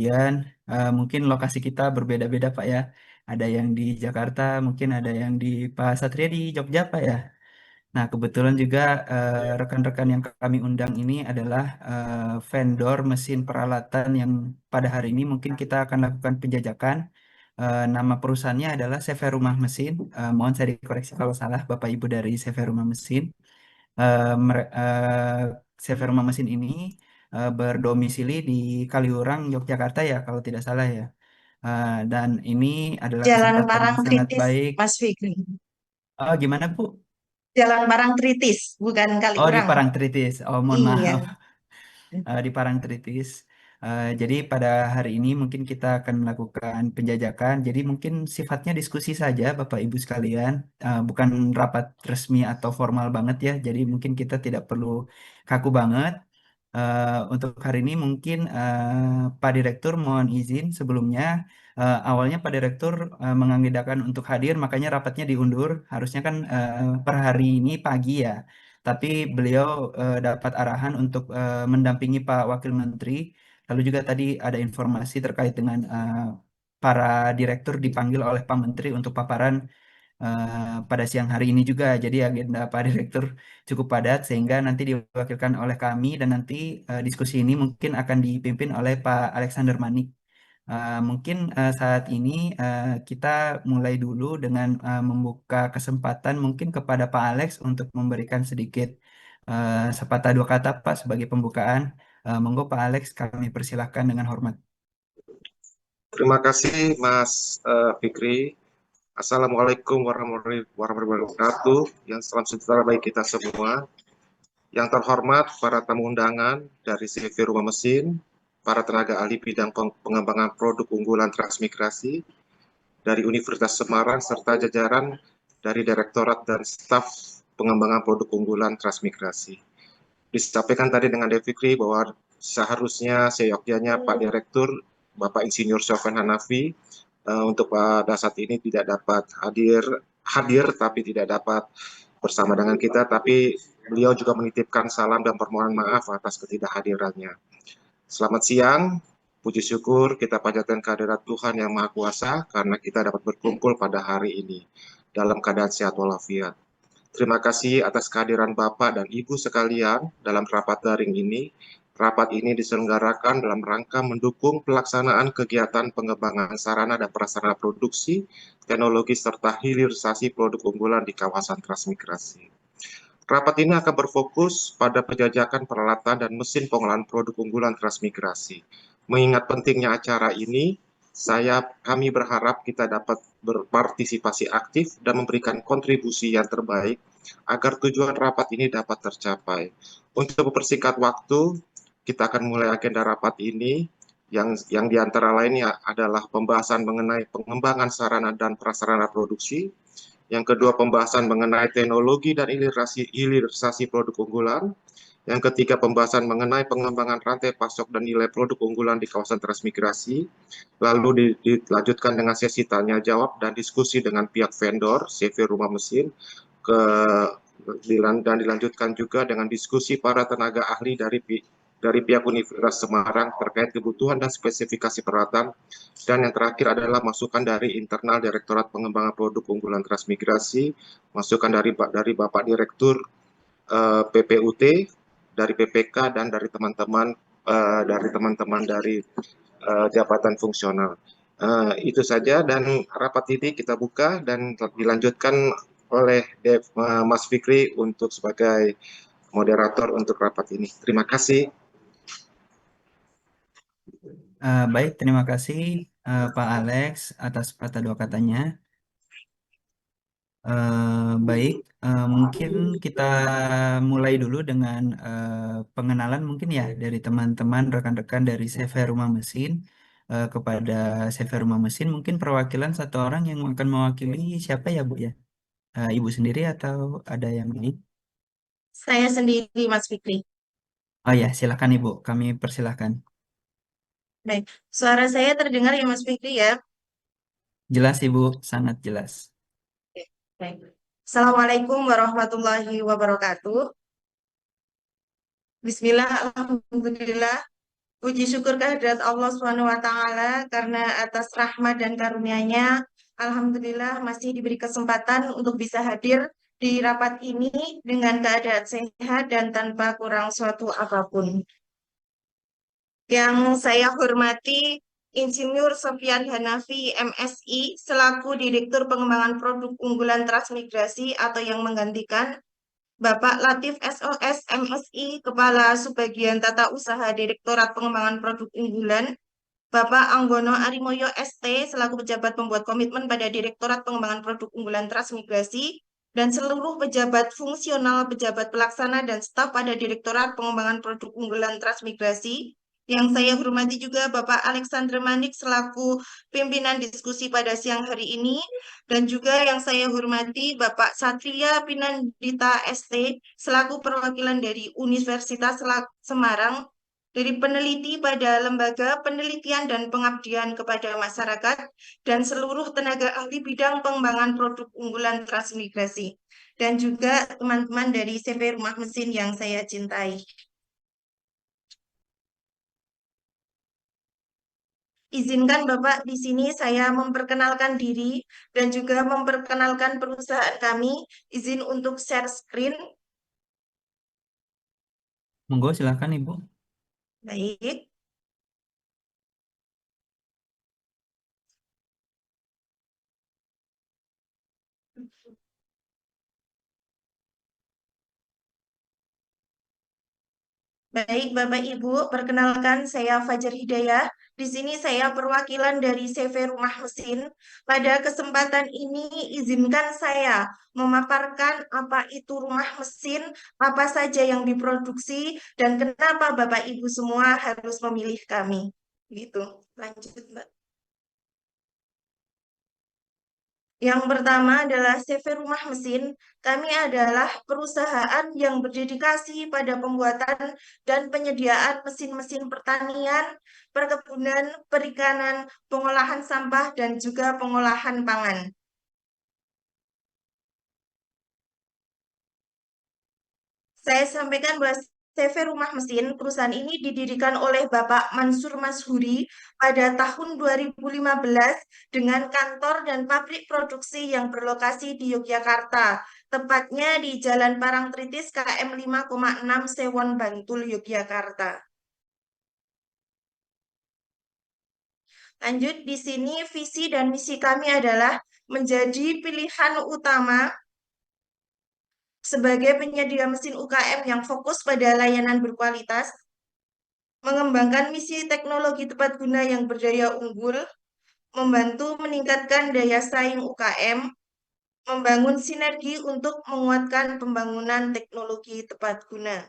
sekalian. Mungkin lokasi kita berbeda-beda Pak ya. Ada yang di Jakarta, mungkin ada yang di Pak Satria di Jogja Pak ya. Nah, kebetulan juga rekan-rekan yang kami undang ini adalah vendor mesin peralatan yang pada hari ini mungkin kita akan lakukan penjajakan. Nama perusahaannya adalah CV Rumah Mesin. Mohon saya dikoreksi kalau salah Bapak Ibu dari CV Rumah Mesin. CV Rumah Mesin ini berdomisili di Kaliurang, Yogyakarta ya kalau tidak salah ya. Dan ini adalah Jalan kesempatan yang sangat Parangtritis, baik. Mas Fikri. Oh, gimana Bu? Jalan Parangtritis, bukan Oh, di Kaliurang. Parangtritis. Oh, mohon Iya. maaf. Di Parangtritis. Jadi pada hari ini mungkin kita akan melakukan penjajakan. Jadi mungkin sifatnya diskusi saja, Bapak Ibu sekalian. Bukan rapat resmi atau formal banget ya. Jadi mungkin kita tidak perlu kaku banget. Untuk hari ini mungkin Pak Direktur mohon izin sebelumnya. Awalnya Pak Direktur mengagendakan untuk hadir, makanya rapatnya diundur. Harusnya kan per hari ini pagi ya. Tapi beliau dapat arahan untuk mendampingi Pak Wakil Menteri. Lalu juga tadi ada informasi terkait dengan para direktur dipanggil oleh Pak Menteri untuk paparan pada siang hari ini juga. Jadi agenda Pak Direktur cukup padat sehingga nanti diwakilkan oleh kami dan nanti diskusi ini mungkin akan dipimpin oleh Pak Alexander Manik. Mungkin saat ini kita mulai dulu dengan membuka kesempatan mungkin kepada Pak Alex untuk memberikan sedikit sepatah dua kata Pak sebagai pembukaan. Monggo Pak Alex, kami persilahkan dengan hormat. Terima kasih Mas Fikri. Assalamualaikum warahmatullahi wabarakatuh. Yang salam sejahtera bagi kita semua. Yang terhormat para tamu undangan dari CV Rumah Mesin, para tenaga ahli bidang pengembangan produk unggulan transmigrasi dari Universitas Semarang, serta jajaran dari Direktorat dan Staf Pengembangan Produk Unggulan Transmigrasi. Disampaikan tadi dengan Dev Fikri bahwa seharusnya seyogyanya Pak Direktur Bapak Insinyur Sofyan Hanafi untuk pada saat ini tidak dapat hadir tapi tidak dapat bersama dengan kita, tapi beliau juga menitipkan salam dan permohonan maaf atas ketidakhadirannya. Selamat siang, puji syukur kita panjatkan kehadirat Tuhan Yang Maha Kuasa karena kita dapat berkumpul pada hari ini dalam keadaan sehat walafiat. Terima kasih atas kehadiran Bapak dan Ibu sekalian dalam rapat daring ini. Rapat ini diselenggarakan dalam rangka mendukung pelaksanaan kegiatan pengembangan sarana dan prasarana produksi, teknologi, serta hilirisasi produk unggulan di kawasan transmigrasi. Rapat ini akan berfokus pada penjajakan peralatan dan mesin pengolahan produk unggulan transmigrasi. Mengingat pentingnya acara ini, kami berharap kita dapat berpartisipasi aktif dan memberikan kontribusi yang terbaik agar tujuan rapat ini dapat tercapai. Untuk mempersingkat waktu, kita akan mulai agenda rapat ini yang diantara lainnya adalah pembahasan mengenai pengembangan sarana dan prasarana produksi, yang kedua pembahasan mengenai teknologi dan hilirisasi produk unggulan, yang ketiga pembahasan mengenai pengembangan rantai pasok dan nilai produk unggulan di kawasan transmigrasi, lalu dilanjutkan dengan sesi tanya jawab dan diskusi dengan pihak vendor CV Rumah Mesin, dan dilanjutkan juga dengan diskusi para tenaga ahli dari pihak Universitas Semarang terkait kebutuhan dan spesifikasi peralatan, dan yang terakhir adalah masukan dari internal Direktorat Pengembangan Produk Unggulan Transmigrasi, masukan dari Bapak Direktur PPUT, dari PPK, dan dari teman-teman dari jabatan fungsional. Itu saja, dan rapat ini kita buka dan dilanjutkan oleh Mas Fikri untuk sebagai moderator untuk rapat ini. Terima kasih. Baik, terima kasih Pak Alex atas kata dua katanya. Baik, mungkin kita mulai dulu dengan pengenalan mungkin ya dari teman-teman rekan-rekan dari CV Rumah Mesin kepada CV Rumah Mesin. Mungkin perwakilan satu orang yang akan mewakili siapa ya Bu ya? Ibu sendiri atau ada yang lain? Saya sendiri, Mas Fikri. Oh ya, silakan Ibu. Kami persilahkan. Baik, suara saya terdengar ya, Mas Fikri ya? Jelas Ibu, sangat jelas. Oke, baik. Assalamualaikum warahmatullahi wabarakatuh. Bismillah, alhamdulillah. Puji syukur kehadirat Allah Subhanahu wa taala karena atas rahmat dan karunia-Nya alhamdulillah masih diberi kesempatan untuk bisa hadir di rapat ini dengan keadaan sehat dan tanpa kurang suatu apapun. Yang saya hormati Insinyur Sofyan Hanafi MSI selaku Direktur Pengembangan Produk Unggulan Transmigrasi atau yang menggantikan Bapak Latif SOS MSI, Kepala Subbagian Tata Usaha Direktorat Pengembangan Produk Unggulan, Bapak Anggono Arimoyo ST, selaku pejabat pembuat komitmen pada Direktorat Pengembangan Produk Unggulan Transmigrasi, dan seluruh pejabat fungsional, pejabat pelaksana, dan staf pada Direktorat Pengembangan Produk Unggulan Transmigrasi. Yang saya hormati juga Bapak Alexander Manik selaku pimpinan diskusi pada siang hari ini, dan juga yang saya hormati Bapak Satria Pinandita ST selaku perwakilan dari Universitas Semarang, dari peneliti pada Lembaga Penelitian dan Pengabdian kepada Masyarakat, dan seluruh tenaga ahli bidang pengembangan produk unggulan transmigrasi, dan juga teman-teman dari CV Rumah Mesin yang saya cintai. Izinkan Bapak di sini saya memperkenalkan diri dan juga memperkenalkan perusahaan kami. Izin untuk share screen. Monggo silakan Ibu. Baik. Baik, Bapak Ibu, perkenalkan saya Fajar Hidayah. Di sini saya perwakilan dari CV Rumah Mesin. Pada kesempatan ini, izinkan saya memaparkan apa itu rumah mesin, apa saja yang diproduksi, dan kenapa Bapak Ibu semua harus memilih kami. Gitu. Lanjut, Mbak. Yang pertama adalah CV Rumah Mesin. Kami adalah perusahaan yang berdedikasi pada pembuatan dan penyediaan mesin-mesin pertanian, perkebunan, perikanan, pengolahan sampah, dan juga pengolahan pangan. Saya sampaikan bahwa CV Rumah Mesin, perusahaan ini didirikan oleh Bapak Mansur Mashuri pada tahun 2015 dengan kantor dan pabrik produksi yang berlokasi di Yogyakarta, tepatnya di Jalan Parangtritis KM 5,6 Sewon Bantul, Yogyakarta. Lanjut, di sini visi dan misi kami adalah menjadi pilihan utama sebagai penyedia mesin UKM yang fokus pada layanan berkualitas, mengembangkan misi teknologi tepat guna yang berdaya unggul, membantu meningkatkan daya saing UKM, membangun sinergi untuk menguatkan pembangunan teknologi tepat guna.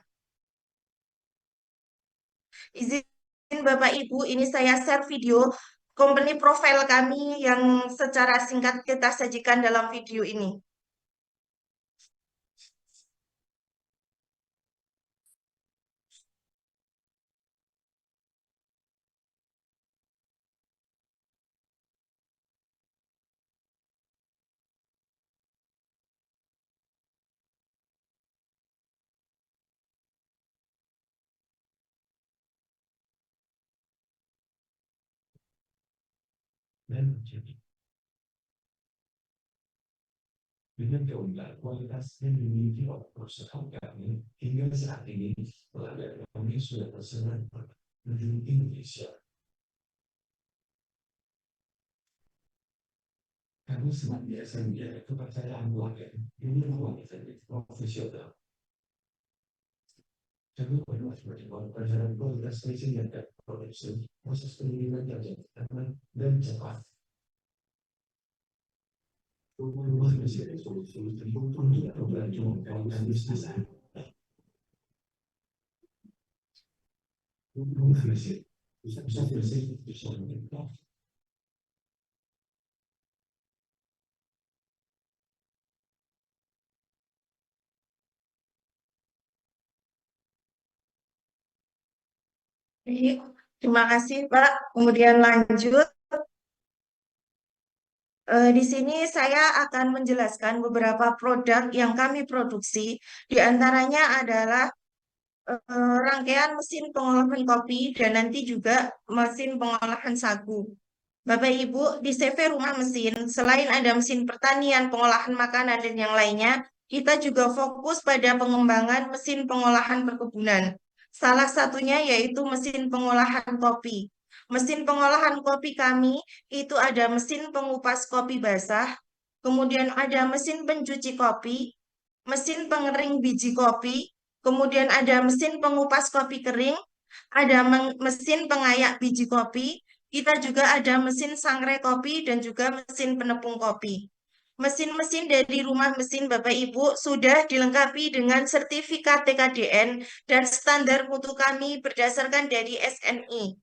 Izin Bapak Ibu, ini saya share video company profile kami yang secara singkat kita sajikan dalam video ini. Dengan keunggulan kualitas yang dimiliki oleh perusahaan kami hingga saat ini, pelanggan kami sudah tersebar di Indonesia. Kami senantiasa menjaga kepercayaan pelanggan dengan kualitas profesional. Kami berwajib melakukan kualitas mesin yang dapat produksi, proses pengiriman yang aman dan cepat. Rumah mesin solusi untuk membantu mengembangkan bisnis. Rumah mesin bisa meningkat. Terima kasih, Pak. Kemudian lanjut. Di sini saya akan menjelaskan beberapa produk yang kami produksi. Di antaranya adalah rangkaian mesin pengolahan kopi dan nanti juga mesin pengolahan sagu. Bapak Ibu, di CV rumah mesin, selain ada mesin pertanian, pengolahan makanan, dan yang lainnya, kita juga fokus pada pengembangan mesin pengolahan perkebunan. Salah satunya yaitu mesin pengolahan kopi. Mesin pengolahan kopi kami itu ada mesin pengupas kopi basah, kemudian ada mesin pencuci kopi, mesin pengering biji kopi, kemudian ada mesin pengupas kopi kering, ada mesin pengayak biji kopi, kita juga ada mesin sangrai kopi dan juga mesin penepung kopi. Mesin-mesin dari rumah mesin Bapak Ibu sudah dilengkapi dengan sertifikat TKDN dan standar mutu kami berdasarkan dari SNI.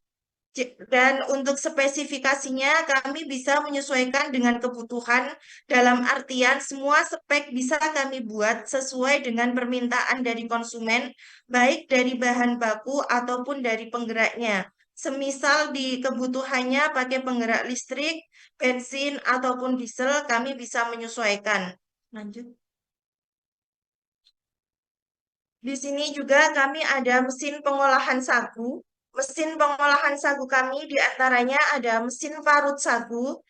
Dan untuk spesifikasinya kami bisa menyesuaikan dengan kebutuhan dalam artian semua spek bisa kami buat sesuai dengan permintaan dari konsumen, baik dari bahan baku ataupun dari penggeraknya. Semisal di kebutuhannya pakai penggerak listrik, bensin, ataupun diesel, kami bisa menyesuaikan. Lanjut. Di sini juga kami ada mesin pengolahan sagu. Mesin pengolahan sagu kami diantaranya ada mesin parut sagu,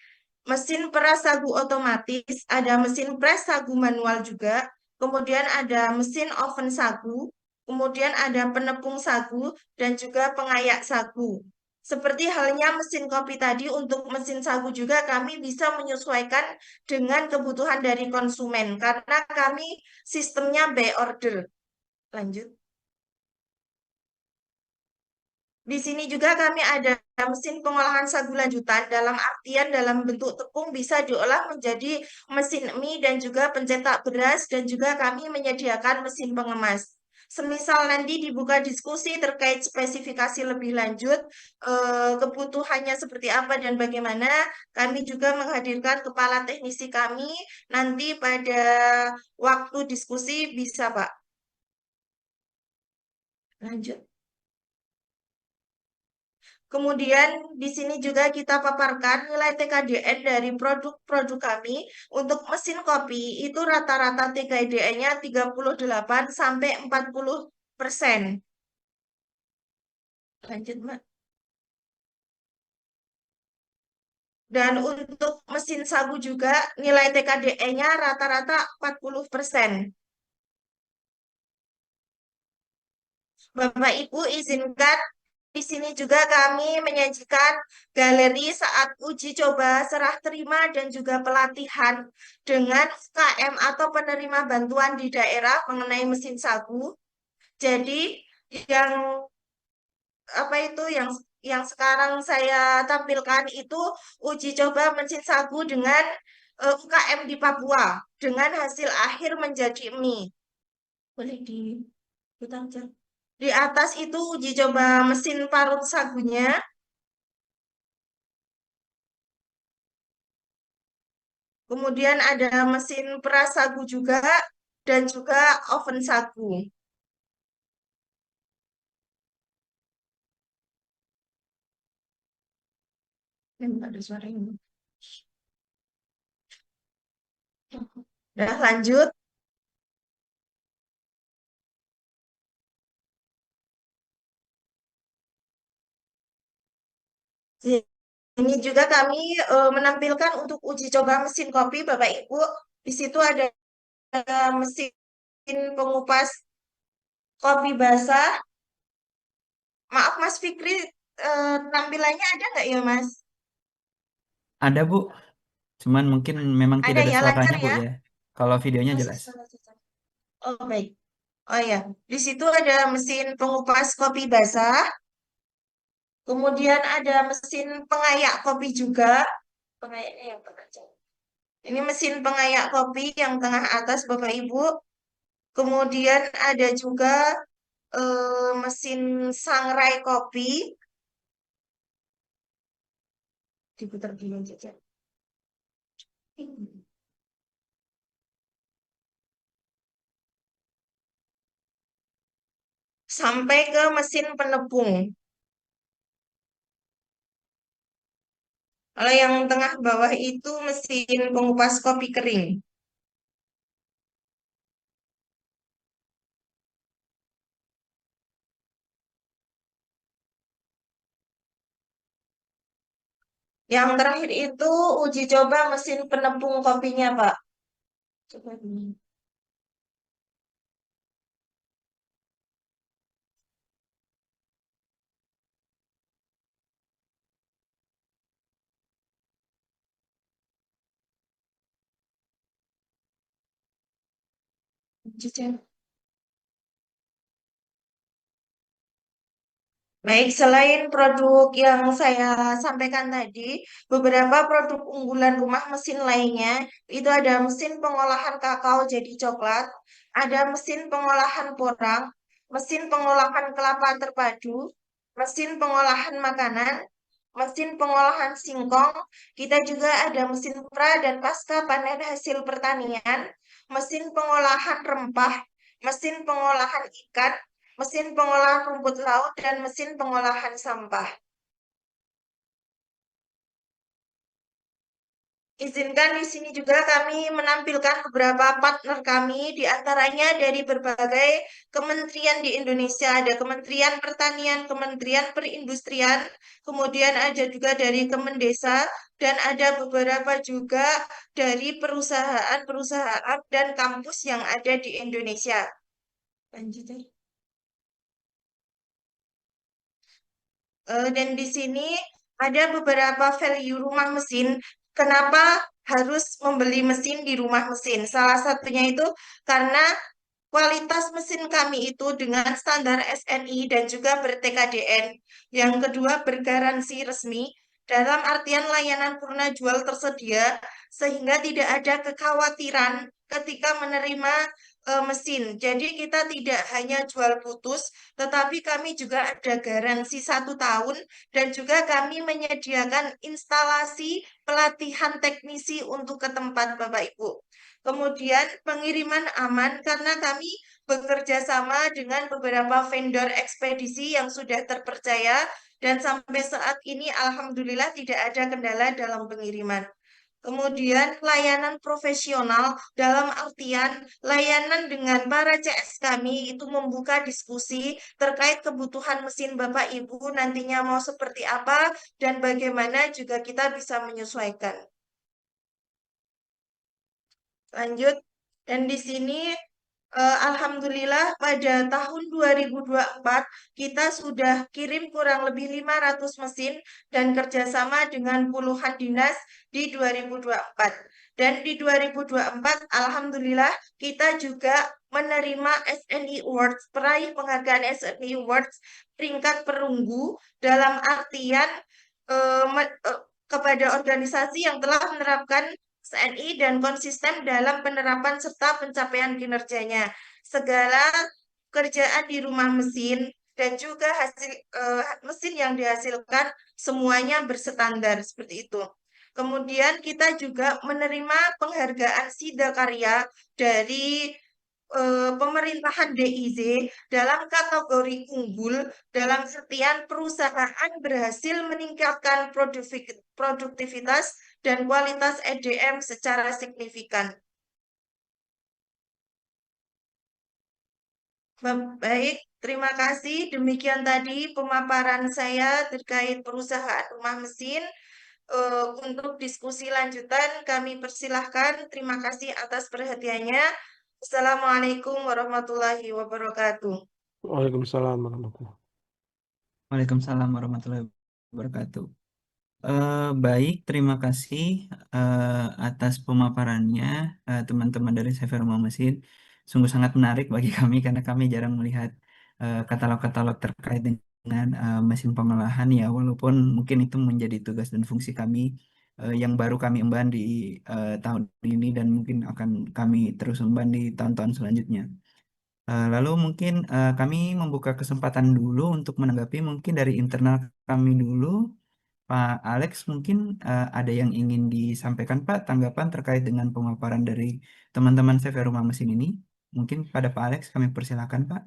mesin peras sagu otomatis, ada mesin pres sagu manual juga, kemudian ada mesin oven sagu, kemudian ada penepung sagu, dan juga pengayak sagu. Seperti halnya mesin kopi tadi, untuk mesin sagu juga kami bisa menyesuaikan dengan kebutuhan dari konsumen, karena kami sistemnya by order. Lanjut. Di sini juga kami ada mesin pengolahan sagu lanjutan dalam artian dalam bentuk tepung bisa diolah menjadi mesin mie dan juga pencetak beras dan juga kami menyediakan mesin pengemas. Semisal nanti dibuka diskusi terkait spesifikasi lebih lanjut, kebutuhannya seperti apa dan bagaimana, kami juga menghadirkan kepala teknisi kami nanti pada waktu diskusi bisa, Pak. Lanjut. Kemudian di sini juga kita paparkan nilai TKDN dari produk-produk kami. Untuk mesin kopi itu rata-rata TKDN-nya 38 sampai 40%. Lanjut, Mbak. Dan untuk mesin sagu juga nilai TKDN-nya rata-rata 40%. Bapak Ibu izinkan di sini juga kami menyajikan galeri saat uji coba serah terima dan juga pelatihan dengan UKM atau penerima bantuan di daerah mengenai mesin sagu. Jadi yang apa itu yang sekarang saya tampilkan itu uji coba mesin sagu dengan UKM di Papua dengan hasil akhir menjadi mie. Boleh diputar, Cer? Di atas itu uji coba mesin parut sagunya. Kemudian ada mesin peras sagu juga dan juga oven sagu. Ini ada suara ini. Nah, lanjut. Ini juga kami menampilkan untuk uji coba mesin kopi, Bapak Ibu. Di situ ada mesin pengupas kopi basah. Maaf Mas Fikri, tampilannya ada nggak ya Mas? Ada Bu, cuman mungkin memang Ada tidak ada ya, lancar suaranya Bu ya? ya. Kalau videonya jelas. Oh baik. Oh ya, di situ ada mesin pengupas kopi basah, kemudian ada mesin pengayak kopi juga. Pengayaknya yang tengah. Ini mesin pengayak kopi yang tengah atas Bapak Ibu. Kemudian ada juga mesin sangrai kopi. Diputar dulu aja. Sampai ke mesin penepung. Kalau yang tengah bawah itu mesin pengupas kopi kering. Yang terakhir itu uji coba mesin penepung kopinya, Pak. Coba dulu. Uji coba. Baik, selain produk yang saya sampaikan tadi, beberapa produk unggulan rumah mesin lainnya itu ada mesin pengolahan kakao jadi coklat, ada mesin pengolahan porang, mesin pengolahan kelapa terpadu, mesin pengolahan makanan, mesin pengolahan singkong. Kita juga ada mesin pra dan pasca panen hasil pertanian, mesin pengolahan rempah, mesin pengolahan ikan, mesin pengolahan rumput laut, dan mesin pengolahan sampah. Izinkan di sini juga kami menampilkan beberapa partner kami, di antaranya dari berbagai kementerian di Indonesia. Ada Kementerian Pertanian, Kementerian Perindustrian, kemudian ada juga dari Kemendesa, dan ada beberapa juga dari perusahaan-perusahaan dan kampus yang ada di Indonesia. Lanjut ya. Dan di sini ada beberapa value rumah mesin. Kenapa harus membeli mesin di rumah mesin? Salah satunya itu karena kualitas mesin kami itu dengan standar SNI dan juga ber-TKDN. Yang kedua, bergaransi resmi dalam artian layanan purna jual tersedia sehingga tidak ada kekhawatiran ketika menerima mesin. Jadi kita tidak hanya jual putus, tetapi kami juga ada garansi 1 tahun dan juga kami menyediakan instalasi pelatihan teknisi untuk ke tempat Bapak Ibu. Kemudian pengiriman aman karena kami bekerja sama dengan beberapa vendor ekspedisi yang sudah terpercaya dan sampai saat ini alhamdulillah tidak ada kendala dalam pengiriman. Kemudian layanan profesional dalam artian layanan dengan para CS kami itu membuka diskusi terkait kebutuhan mesin Bapak Ibu nantinya mau seperti apa dan bagaimana juga kita bisa menyesuaikan. Lanjut. Dan di sini alhamdulillah pada tahun 2024 kita sudah kirim kurang lebih 500 mesin dan kerjasama dengan puluhan dinas di 2024. Dan di 2024 alhamdulillah kita juga menerima SNI Awards, peraih penghargaan SNI Awards peringkat perunggu dalam artian kepada organisasi yang telah menerapkan SNI dan konsisten dalam penerapan serta pencapaian kinerjanya. Segala kerjaan di rumah mesin dan juga hasil mesin yang dihasilkan semuanya berstandar seperti itu. Kemudian kita juga menerima penghargaan Sida Karya dari pemerintahan DIZ dalam kategori unggul dalam artian perusahaan berhasil meningkatkan produktivitas dan kualitas EDM secara signifikan. Baik, terima kasih. Demikian tadi pemaparan saya terkait perusahaan rumah mesin. Untuk diskusi lanjutan kami persilahkan. Terima kasih atas perhatiannya. Assalamualaikum warahmatullahi wabarakatuh. Waalaikumsalam warahmatullahi. Waalaikumsalam warahmatullahi wabarakatuh. Baik, terima kasih atas pemaparannya teman-teman dari CV Rumah Mesin. Sungguh sangat menarik bagi kami karena kami jarang melihat katalog-katalog terkait dengan mesin pengolahan ya, walaupun mungkin itu menjadi tugas dan fungsi kami yang baru kami emban di tahun ini dan mungkin akan kami terus emban di tahun-tahun selanjutnya. Lalu mungkin kami membuka kesempatan dulu untuk menanggapi mungkin dari internal kami dulu. Pak Alex, mungkin ada yang ingin disampaikan Pak, tanggapan terkait dengan pemaparan dari teman-teman CV Rumah Mesin ini. Mungkin pada Pak Alex kami persilakan Pak.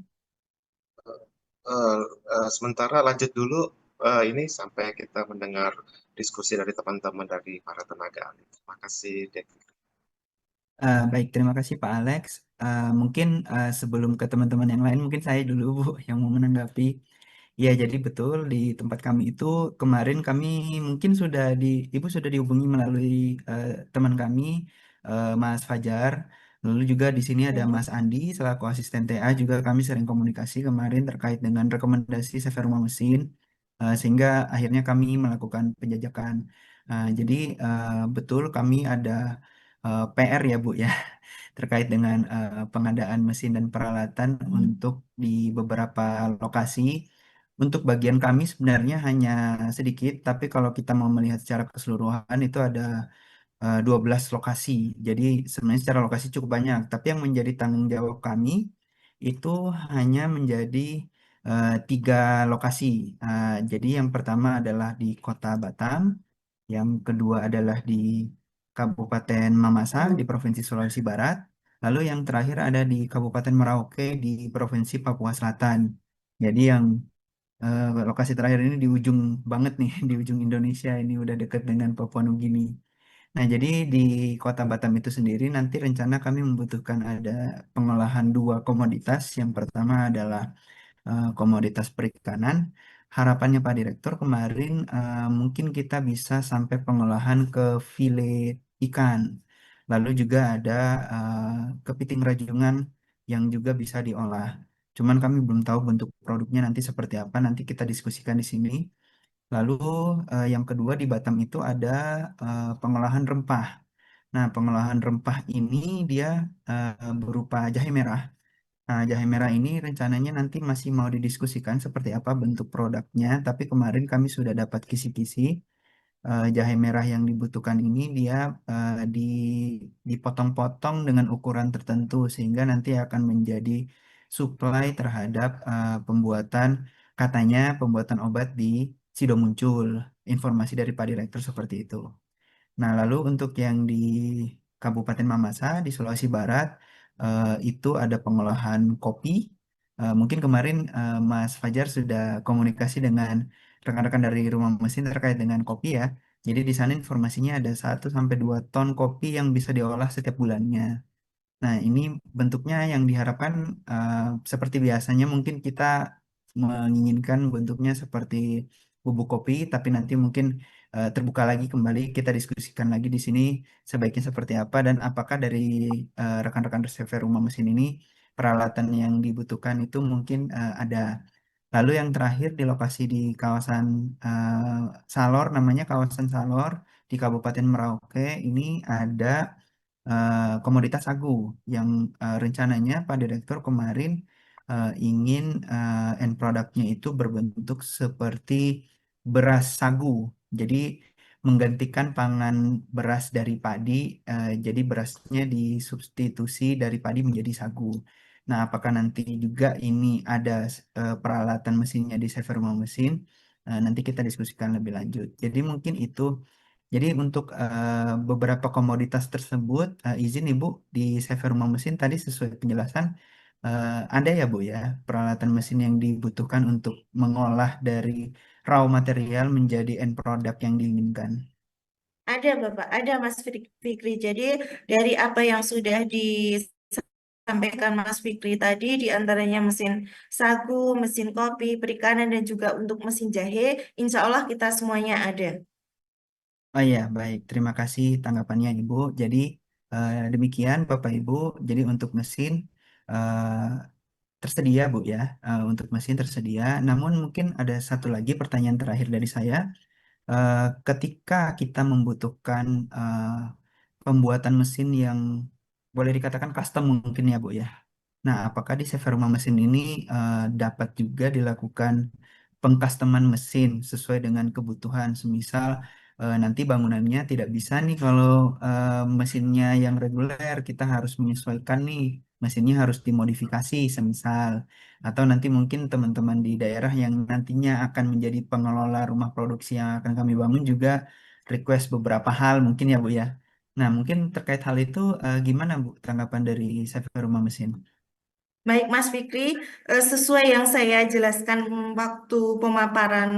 Sementara lanjut dulu ini sampai kita mendengar diskusi dari teman-teman dari para tenaga ahli. Terima kasih, Dek. Baik, terima kasih Pak Alex. Mungkin sebelum ke teman-teman yang lain, mungkin saya dulu Bu yang mau menanggapi. Ya, jadi betul di tempat kami itu kemarin kami mungkin Ibu sudah dihubungi melalui teman kami, Mas Fajar. Lalu juga di sini ada Hmm. Mas Andi selaku asisten TA juga kami sering komunikasi kemarin terkait dengan rekomendasi CV rumah mesin, sehingga akhirnya kami melakukan penjajakan. Jadi betul kami ada PR ya Bu ya terkait dengan pengadaan mesin dan peralatan untuk di beberapa lokasi. Untuk bagian kami sebenarnya hanya sedikit, tapi kalau kita mau melihat secara keseluruhan itu ada 12 lokasi. Jadi sebenarnya secara lokasi cukup banyak, tapi yang menjadi tanggung jawab kami itu hanya menjadi tiga lokasi. Jadi yang pertama adalah di Kota Batam, yang kedua adalah di Kabupaten Mamasa di Provinsi Sulawesi Barat, lalu yang terakhir ada di Kabupaten Merauke di Provinsi Papua Selatan. Jadi yang lokasi terakhir ini di ujung banget nih, di ujung Indonesia ini udah dekat dengan Papua Nugini. Nah, jadi di Kota Batam itu sendiri nanti rencana kami membutuhkan ada pengolahan dua komoditas. Yang pertama adalah komoditas perikanan. Harapannya Pak Direktur kemarin mungkin kita bisa sampai pengolahan ke file ikan. Lalu juga ada kepiting rajungan yang juga bisa diolah. Cuman kami belum tahu bentuk produknya nanti seperti apa. Nanti kita diskusikan di sini. Lalu yang kedua di Batam itu ada pengolahan rempah. Nah, pengolahan rempah ini dia berupa jahe merah. Nah, jahe merah ini rencananya nanti masih mau didiskusikan seperti apa bentuk produknya, tapi kemarin kami sudah dapat kisi-kisi. Jahe merah yang dibutuhkan ini dia dipotong-potong dengan ukuran tertentu sehingga nanti akan menjadi supply terhadap katanya pembuatan obat di Sido Muncul. Informasi dari Pak Direktur seperti itu. Nah, lalu untuk yang di Kabupaten Mamasa di Sulawesi Barat itu ada pengolahan kopi. Mungkin kemarin Mas Fajar sudah komunikasi dengan rekan-rekan dari rumah mesin terkait dengan kopi ya. Jadi di sana informasinya ada 1 sampai 2 ton kopi yang bisa diolah setiap bulannya. Nah, ini bentuknya yang diharapkan eh, seperti biasanya mungkin kita menginginkan bentuknya seperti bubuk kopi, tapi nanti mungkin terbuka lagi kembali kita diskusikan lagi di sini sebaiknya seperti apa dan apakah dari rekan-rekan reserve rumah mesin ini peralatan yang dibutuhkan itu mungkin ada. Lalu yang terakhir di lokasi di kawasan Salor, namanya kawasan Salor di Kabupaten Merauke ini ada komoditas sagu yang rencananya Pak Direktur kemarin ingin end produknya itu berbentuk seperti beras sagu. Jadi menggantikan pangan beras dari padi, jadi berasnya disubstitusi dari padi menjadi sagu. Nah, apakah nanti juga ini ada peralatan mesinnya di server rumah mesin? Nanti kita diskusikan lebih lanjut. Jadi mungkin itu. Jadi untuk beberapa komoditas tersebut, izin Ibu di server rumah mesin tadi sesuai penjelasan, ada ya Bu ya peralatan mesin yang dibutuhkan untuk mengolah dari raw material menjadi end product yang diinginkan. Ada Bapak, ada Mas Fikri. Jadi dari apa yang sudah disampaikan Mas Fikri tadi, di antaranya mesin sagu, mesin kopi, perikanan, dan juga untuk mesin jahe, insya Allah kita semuanya ada. Oh iya, baik. Terima kasih tanggapannya Ibu. Jadi demikian Bapak Ibu. Jadi untuk mesin tersedia Bu ya. Untuk mesin tersedia. Namun mungkin ada satu lagi pertanyaan terakhir dari saya. Eh, Ketika kita membutuhkan pembuatan mesin yang boleh dikatakan custom mungkin ya Bu ya. Nah, apakah di server rumah mesin ini dapat juga dilakukan pengkustoman mesin sesuai dengan kebutuhan? Semisal nanti bangunannya tidak bisa nih kalau mesinnya yang reguler, kita harus menyesuaikan nih, mesinnya harus dimodifikasi semisal. Atau nanti mungkin teman-teman di daerah yang nantinya akan menjadi pengelola rumah produksi yang akan kami bangun juga request beberapa hal mungkin ya Bu ya. Nah, mungkin terkait hal itu gimana Bu tanggapan dari server rumah mesin? Baik Mas Fikri, sesuai yang saya jelaskan waktu pemaparan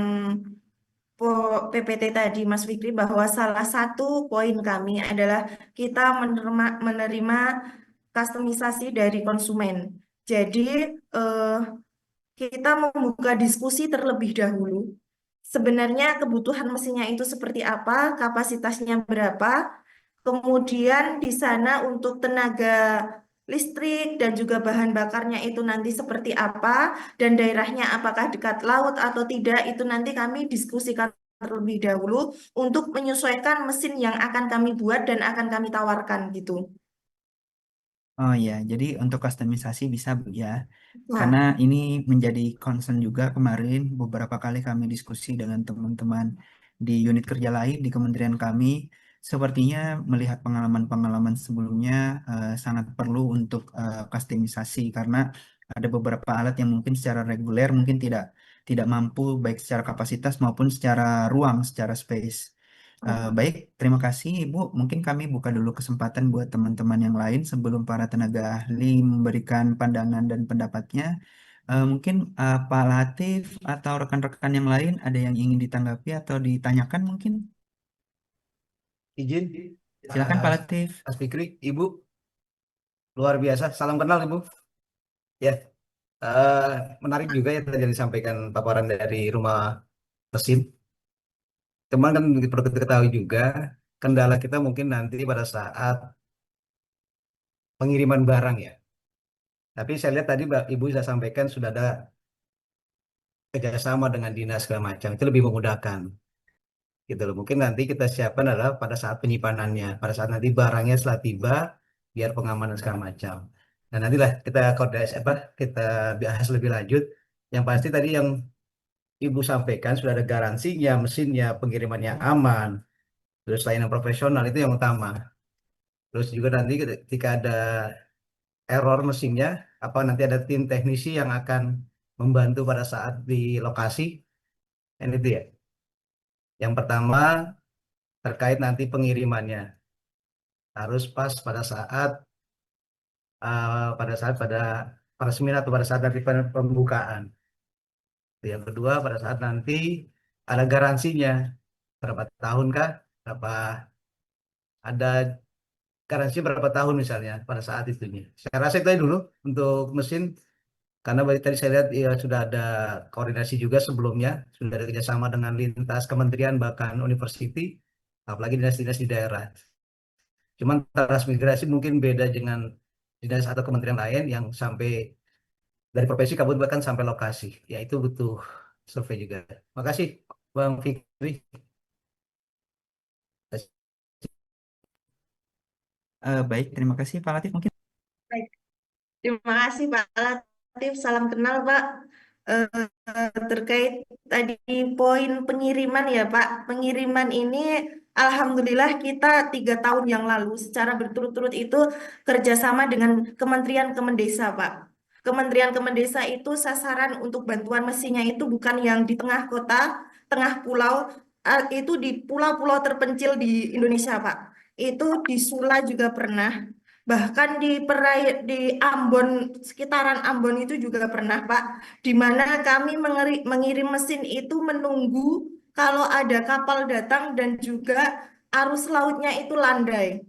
PPT tadi Mas Fikri, bahwa salah satu poin kami adalah kita menerima kustomisasi dari konsumen. Jadi kita membuka diskusi terlebih dahulu. Sebenarnya kebutuhan mesinnya itu seperti apa, kapasitasnya berapa, kemudian di sana untuk tenaga listrik dan juga bahan bakarnya itu nanti seperti apa, dan daerahnya apakah dekat laut atau tidak, itu nanti kami diskusikan terlebih dahulu untuk menyesuaikan mesin yang akan kami buat dan akan kami tawarkan gitu. Oh ya, jadi untuk kustomisasi bisa Bu ya. Karena Nah, ini menjadi concern juga kemarin beberapa kali kami diskusi dengan teman-teman di unit kerja lain di kementerian kami. Sepertinya melihat pengalaman-pengalaman sebelumnya sangat perlu untuk kustomisasi karena ada beberapa alat yang mungkin secara reguler mungkin tidak tidak mampu baik secara kapasitas maupun secara ruang, secara space. Baik, terima kasih Ibu. Mungkin kami buka dulu kesempatan buat teman-teman yang lain sebelum para tenaga ahli memberikan pandangan dan pendapatnya. Mungkin Pak Latif atau rekan-rekan yang lain ada yang ingin ditanggapi atau ditanyakan mungkin? Izin, Silakan Pak Mas, Latif. Mas Fikri, Ibu, luar biasa. Salam kenal, Ibu. Ya, eh, menarik juga ya tadi yang disampaikan paparan dari rumah mesin. Cuman kan perlu kita ketahui juga, kendala kita mungkin nanti pada saat pengiriman barang ya. Tapi saya lihat tadi Ibu sudah sampaikan sudah ada kerjasama dengan dinas segala macam. Itu lebih memudahkan. Gitu loh. Mungkin nanti kita siapkan adalah pada saat penyimpanannya, pada saat nanti barangnya setelah tiba, biar pengamanan segala macam. Nah nantilah kita koordinasi apa kita bahas lebih lanjut. Yang pasti tadi yang Ibu sampaikan sudah ada garansinya, mesinnya, pengirimannya aman, terus layanan profesional itu yang utama. Terus juga nanti ketika ada error mesinnya, apa nanti ada tim teknisi yang akan membantu pada saat di lokasi, dan itu ya. Yang pertama terkait nanti pengirimannya harus pas pada saat pada seminar atau pada saat nanti pembukaan. Yang kedua pada saat nanti ada garansinya berapa tahun kah? Berapa ada garansi berapa tahun misalnya pada saat itunya. Saya rasa itu aja dulu untuk mesin karena tadi saya lihat ya, sudah ada koordinasi juga sebelumnya, sudah ada kerjasama dengan lintas kementerian bahkan university, apalagi dinas-dinas di daerah. Cuman transmigrasi mungkin beda dengan dinas atau kementerian lain yang sampai dari provinsi kabupaten bahkan sampai lokasi. Ya itu butuh survei juga. Makasih Bang Fikri. Baik, terima kasih Pak Latif. Mungkin baik. Terima kasih Pak Latif, salam kenal Pak. Terkait tadi poin pengiriman ya Pak, pengiriman ini Alhamdulillah kita 3 tahun yang lalu secara berturut-turut itu kerjasama dengan Kementerian Kemendesa Pak. Kementerian Kemendesa itu sasaran untuk bantuan mesinnya itu bukan yang di tengah kota, tengah pulau, itu di pulau-pulau terpencil di Indonesia Pak. Itu di Sula juga pernah. Bahkan di Ambon, sekitaran Ambon itu juga pernah, Pak, di mana kami mengirim mesin itu menunggu kalau ada kapal datang dan juga arus lautnya itu landai.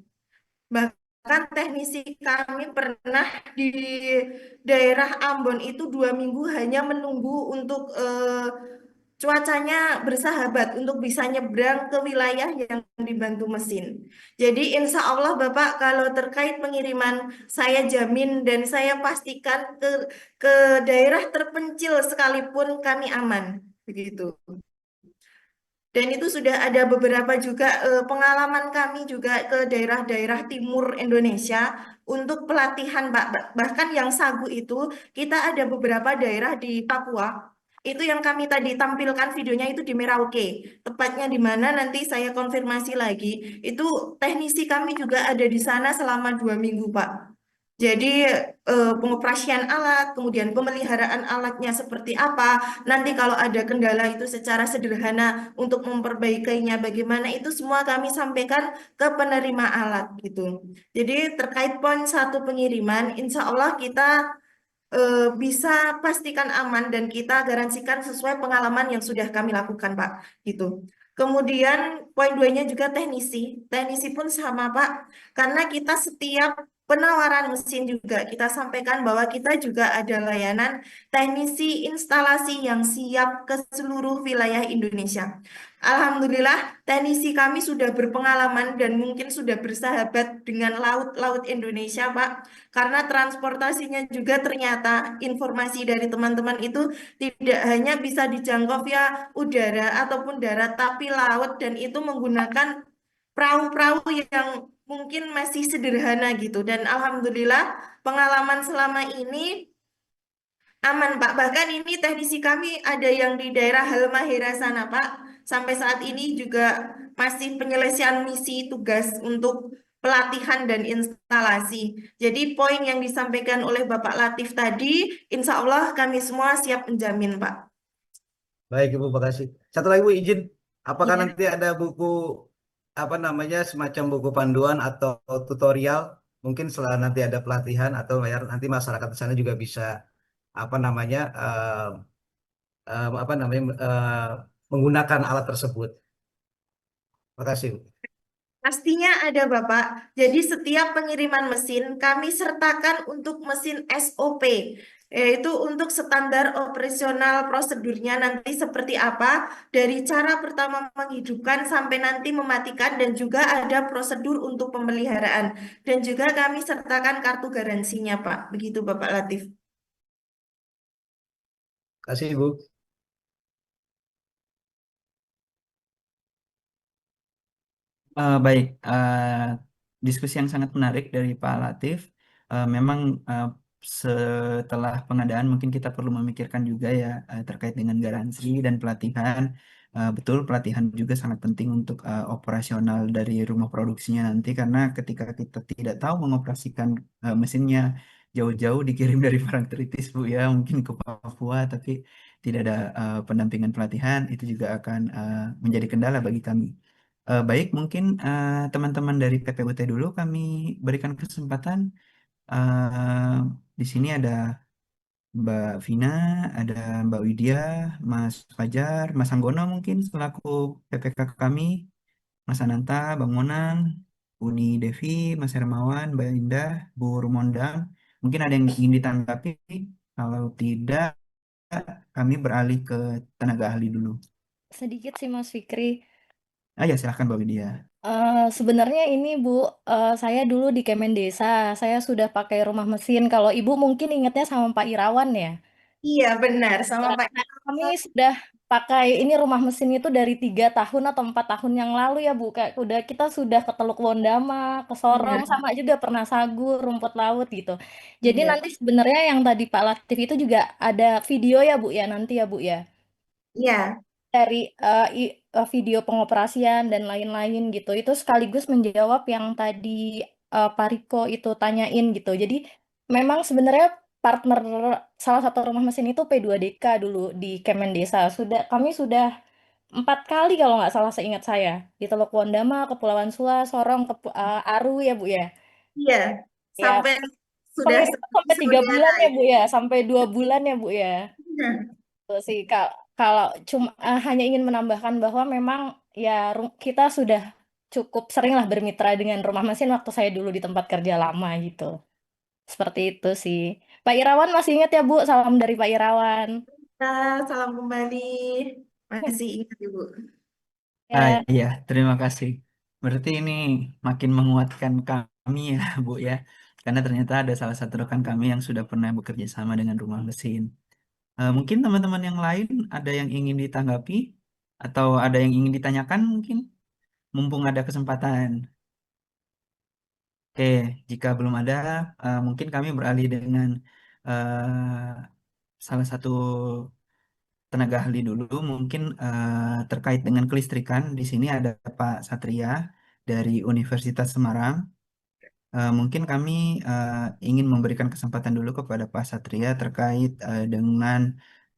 Bahkan teknisi kami pernah di daerah Ambon itu 2 minggu hanya menunggu untuk cuacanya bersahabat untuk bisa nyebrang ke wilayah yang dibantu mesin. Jadi insya Allah Bapak kalau terkait pengiriman saya jamin dan saya pastikan ke daerah terpencil sekalipun kami aman. Begitu. Dan itu sudah ada beberapa juga pengalaman kami juga ke daerah-daerah timur Indonesia untuk pelatihan, Pak. Bahkan yang Sagu itu kita ada beberapa daerah di Papua. Itu yang kami tadi tampilkan videonya itu di Merauke. Tepatnya di mana nanti saya konfirmasi lagi. Itu teknisi kami juga ada di sana selama 2 minggu, Pak. Jadi pengoperasian alat, kemudian pemeliharaan alatnya seperti apa, nanti kalau ada kendala itu secara sederhana untuk memperbaikinya bagaimana itu semua kami sampaikan ke penerima alat gitu. Jadi terkait poin 1 pengiriman, insya Allah kita bisa pastikan aman dan kita garansikan sesuai pengalaman yang sudah kami lakukan, Pak. Gitu. Kemudian poin 2-nya juga teknisi. Teknisi pun sama, Pak. Karena kita setiap penawaran mesin juga kita sampaikan bahwa kita juga ada layanan teknisi instalasi yang siap ke seluruh wilayah Indonesia. Alhamdulillah, teknisi kami sudah berpengalaman dan mungkin sudah bersahabat dengan laut-laut Indonesia, Pak. Karena transportasinya juga ternyata informasi dari teman-teman itu tidak hanya bisa dijangkau via udara ataupun darat, tapi laut dan itu menggunakan perahu-perahu yang mungkin masih sederhana gitu. Dan alhamdulillah pengalaman selama ini aman, Pak. Bahkan ini teknisi kami ada yang di daerah Halmahera sana, Pak. Sampai saat ini juga masih penyelesaian misi tugas untuk pelatihan dan instalasi. Jadi poin yang disampaikan oleh Bapak Latif tadi, insya Allah kami semua siap menjamin, Pak. Baik Ibu, makasih. Satu lagi Bu, izin, apakah Iya. nanti ada buku apa namanya semacam buku panduan atau tutorial mungkin setelah nanti ada pelatihan atau biar nanti masyarakat di sana juga bisa apa namanya apa namanya menggunakan alat tersebut. Makasih Bu. Pastinya ada Bapak. Jadi setiap pengiriman mesin kami sertakan untuk mesin SOP, yaitu untuk standar operasional prosedurnya nanti seperti apa, dari cara pertama menghidupkan sampai nanti mematikan dan juga ada prosedur untuk pemeliharaan. Dan juga kami sertakan kartu garansinya Pak. Begitu Bapak Latif. Kasih Ibu. Baik, diskusi yang sangat menarik dari Pak Latif. Memang setelah pengadaan mungkin kita perlu memikirkan juga ya terkait dengan garansi dan pelatihan. Betul, pelatihan juga sangat penting untuk operasional dari rumah produksinya nanti karena ketika kita tidak tahu mengoperasikan mesinnya jauh-jauh dikirim dari Parangtritis Bu ya, mungkin ke Papua tapi tidak ada pendampingan pelatihan itu juga akan menjadi kendala bagi kami. Baik, mungkin teman-teman dari PPUT dulu kami berikan kesempatan. Eh, di sini ada Mbak Vina, ada Mbak Widya, Mas Fajar, Mas Anggono mungkin selaku PPK kami, Mas Ananta, Bang Monan, Uni Devi, Mas Hermawan, Mbak Indah, Bu Rumondang. Mungkin ada yang ingin ditanggapi. Kalau tidak, kami beralih ke tenaga ahli dulu. Sedikit sih Mas Fikri. Ah ya, silahkan Mbak Widya. Sebenarnya ini Bu, saya dulu di Kemen Desa, saya sudah pakai rumah mesin. Kalau Ibu mungkin ingatnya sama Pak Irawan ya. Iya benar sama Ya, Pak. nah, kami sudah pakai ini rumah mesin itu dari 3 tahun atau 4 tahun yang lalu ya Bu. Kayak udah kita sudah ke Teluk Wondama, ke Sorong, Iya, sama juga pernah Sagur, rumput laut gitu. Jadi iya, nanti sebenarnya yang tadi Pak Latif itu juga ada video ya Bu ya nanti ya Bu ya. iya, Dari video pengoperasian dan lain-lain gitu. Itu sekaligus menjawab yang tadi Pak Riko itu tanyain gitu. Jadi memang sebenarnya partner salah satu rumah mesin itu P2DK dulu di Kemendesa. Kami sudah 4 kali kalau nggak salah seingat saya di Teluk Wondama, Kepulauan Sula, Sorong, Aru ya Bu ya. iya. Ya Sampai sudah pengiriman sampai 3 bulan saudara ya ya. Bu ya, sampai 2 bulan ya Bu ya. Iya. Betul sih, kalau cuma hanya ingin menambahkan bahwa memang ya kita sudah cukup sering lah bermitra dengan rumah mesin waktu saya dulu di tempat kerja lama gitu. Seperti itu sih. Pak Irawan masih ingat ya Bu? Salam dari Pak Irawan. Salam kembali. Masih ingat Ibu. Ya, Iya, terima kasih. Berarti ini makin menguatkan kami ya, Bu ya. Karena ternyata ada salah satu rekan kami yang sudah pernah bekerja sama dengan rumah mesin. Mungkin teman-teman yang lain ada yang ingin ditanggapi atau ada yang ingin ditanyakan mungkin, mumpung ada kesempatan. Oke, jika belum ada, mungkin kami beralih dengan salah satu tenaga ahli dulu. Mungkin terkait dengan kelistrikan, di sini ada Pak Satria dari Universitas Semarang. Mungkin kami eh, ingin memberikan kesempatan dulu kepada Pak Satria terkait dengan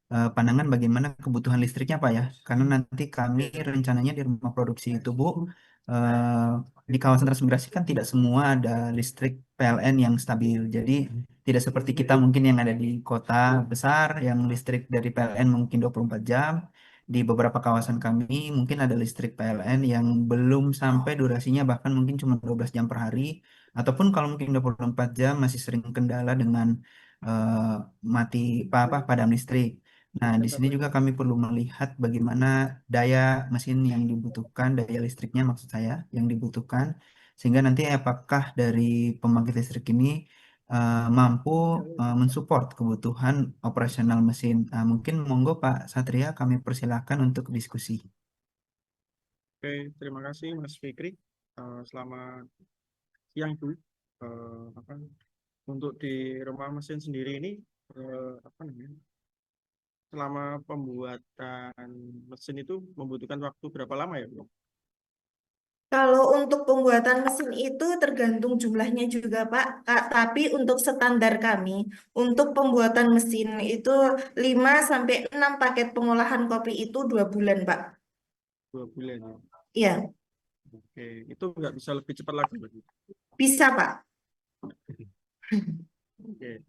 pandangan bagaimana kebutuhan listriknya Pak ya. Karena nanti kami rencananya di rumah produksi itu Bu, eh, di kawasan transmigrasi kan tidak semua ada listrik PLN yang stabil. Jadi tidak seperti kita mungkin yang ada di kota besar yang listrik dari PLN mungkin 24 jam. di beberapa kawasan kami mungkin ada listrik PLN yang belum sampai durasinya bahkan mungkin cuma 12 jam per hari ataupun kalau mungkin 24 jam masih sering kendala dengan eh, mati padam listrik. Nah, di sini juga kami perlu melihat bagaimana daya mesin yang dibutuhkan, daya listriknya maksud saya yang dibutuhkan sehingga nanti apakah dari pembangkit listrik ini mampu mensupport kebutuhan operasional mesin. Mungkin monggo Pak Satria kami persilahkan untuk diskusi. Oke, terima kasih Mas Fikri. Selamat siang Bu. Apa, untuk di rumah mesin sendiri ini, apa namanya, selama pembuatan mesin itu membutuhkan waktu berapa lama ya Bu? Kalau untuk pembuatan mesin itu tergantung jumlahnya juga, Pak. Tapi untuk standar kami, untuk pembuatan mesin itu 5 sampai 6 paket pengolahan kopi itu 2 bulan, Pak. 2 bulan ya. Iya, Oke, itu nggak bisa lebih cepat lagi berarti. bisa, Pak. Oke,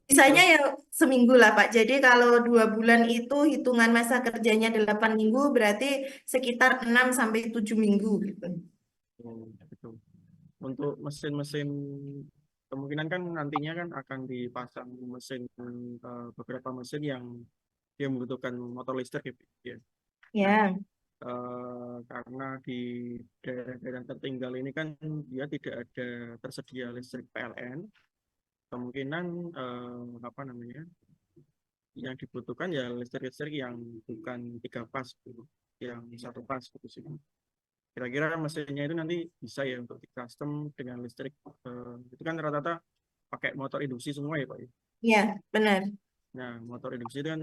Bisanya ya seminggu lah, Pak. Jadi kalau 2 bulan itu hitungan masa kerjanya 8 minggu, berarti sekitar 6 sampai 7 minggu gitu. gitu. Untuk mesin-mesin kemungkinan kan nantinya kan akan dipasang mesin beberapa mesin yang dia membutuhkan motor listrik ya. Ya, Karena di daerah-daerah tertinggal ini kan dia tidak ada tersedia listrik PLN, kemungkinan apa namanya yang dibutuhkan ya listrik-listrik yang bukan 3 pas, gitu, yang 1 pas gitu sih. Kira-kira mesinnya itu nanti bisa ya untuk di custom dengan listrik, itu kan rata-rata pakai motor induksi semua ya Pak ya. ya, benar. Nah motor induksi itu kan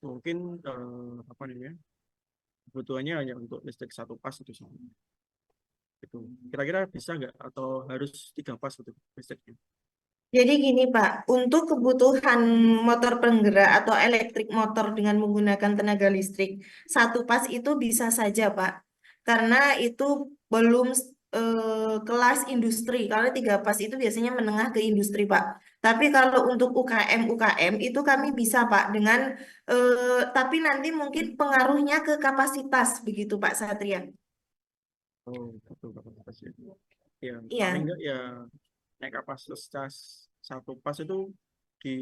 mungkin apa namanya kebutuhannya hanya untuk listrik 1 pas itu semua. Itu kira-kira bisa nggak atau harus 3 pas untuk listriknya? Jadi gini Pak, untuk kebutuhan motor penggerak atau elektrik motor dengan menggunakan tenaga listrik, 1 pas itu bisa saja Pak. Karena itu belum kelas industri. Kalau 3 pas itu biasanya menengah ke industri Pak. Tapi kalau untuk UKM itu kami bisa Pak dengan tapi nanti mungkin pengaruhnya ke kapasitas begitu Pak Satria. Oh, betul kapasitas ya. Ya, Iya. paling enggak ya naik kapasitas 1 pas itu di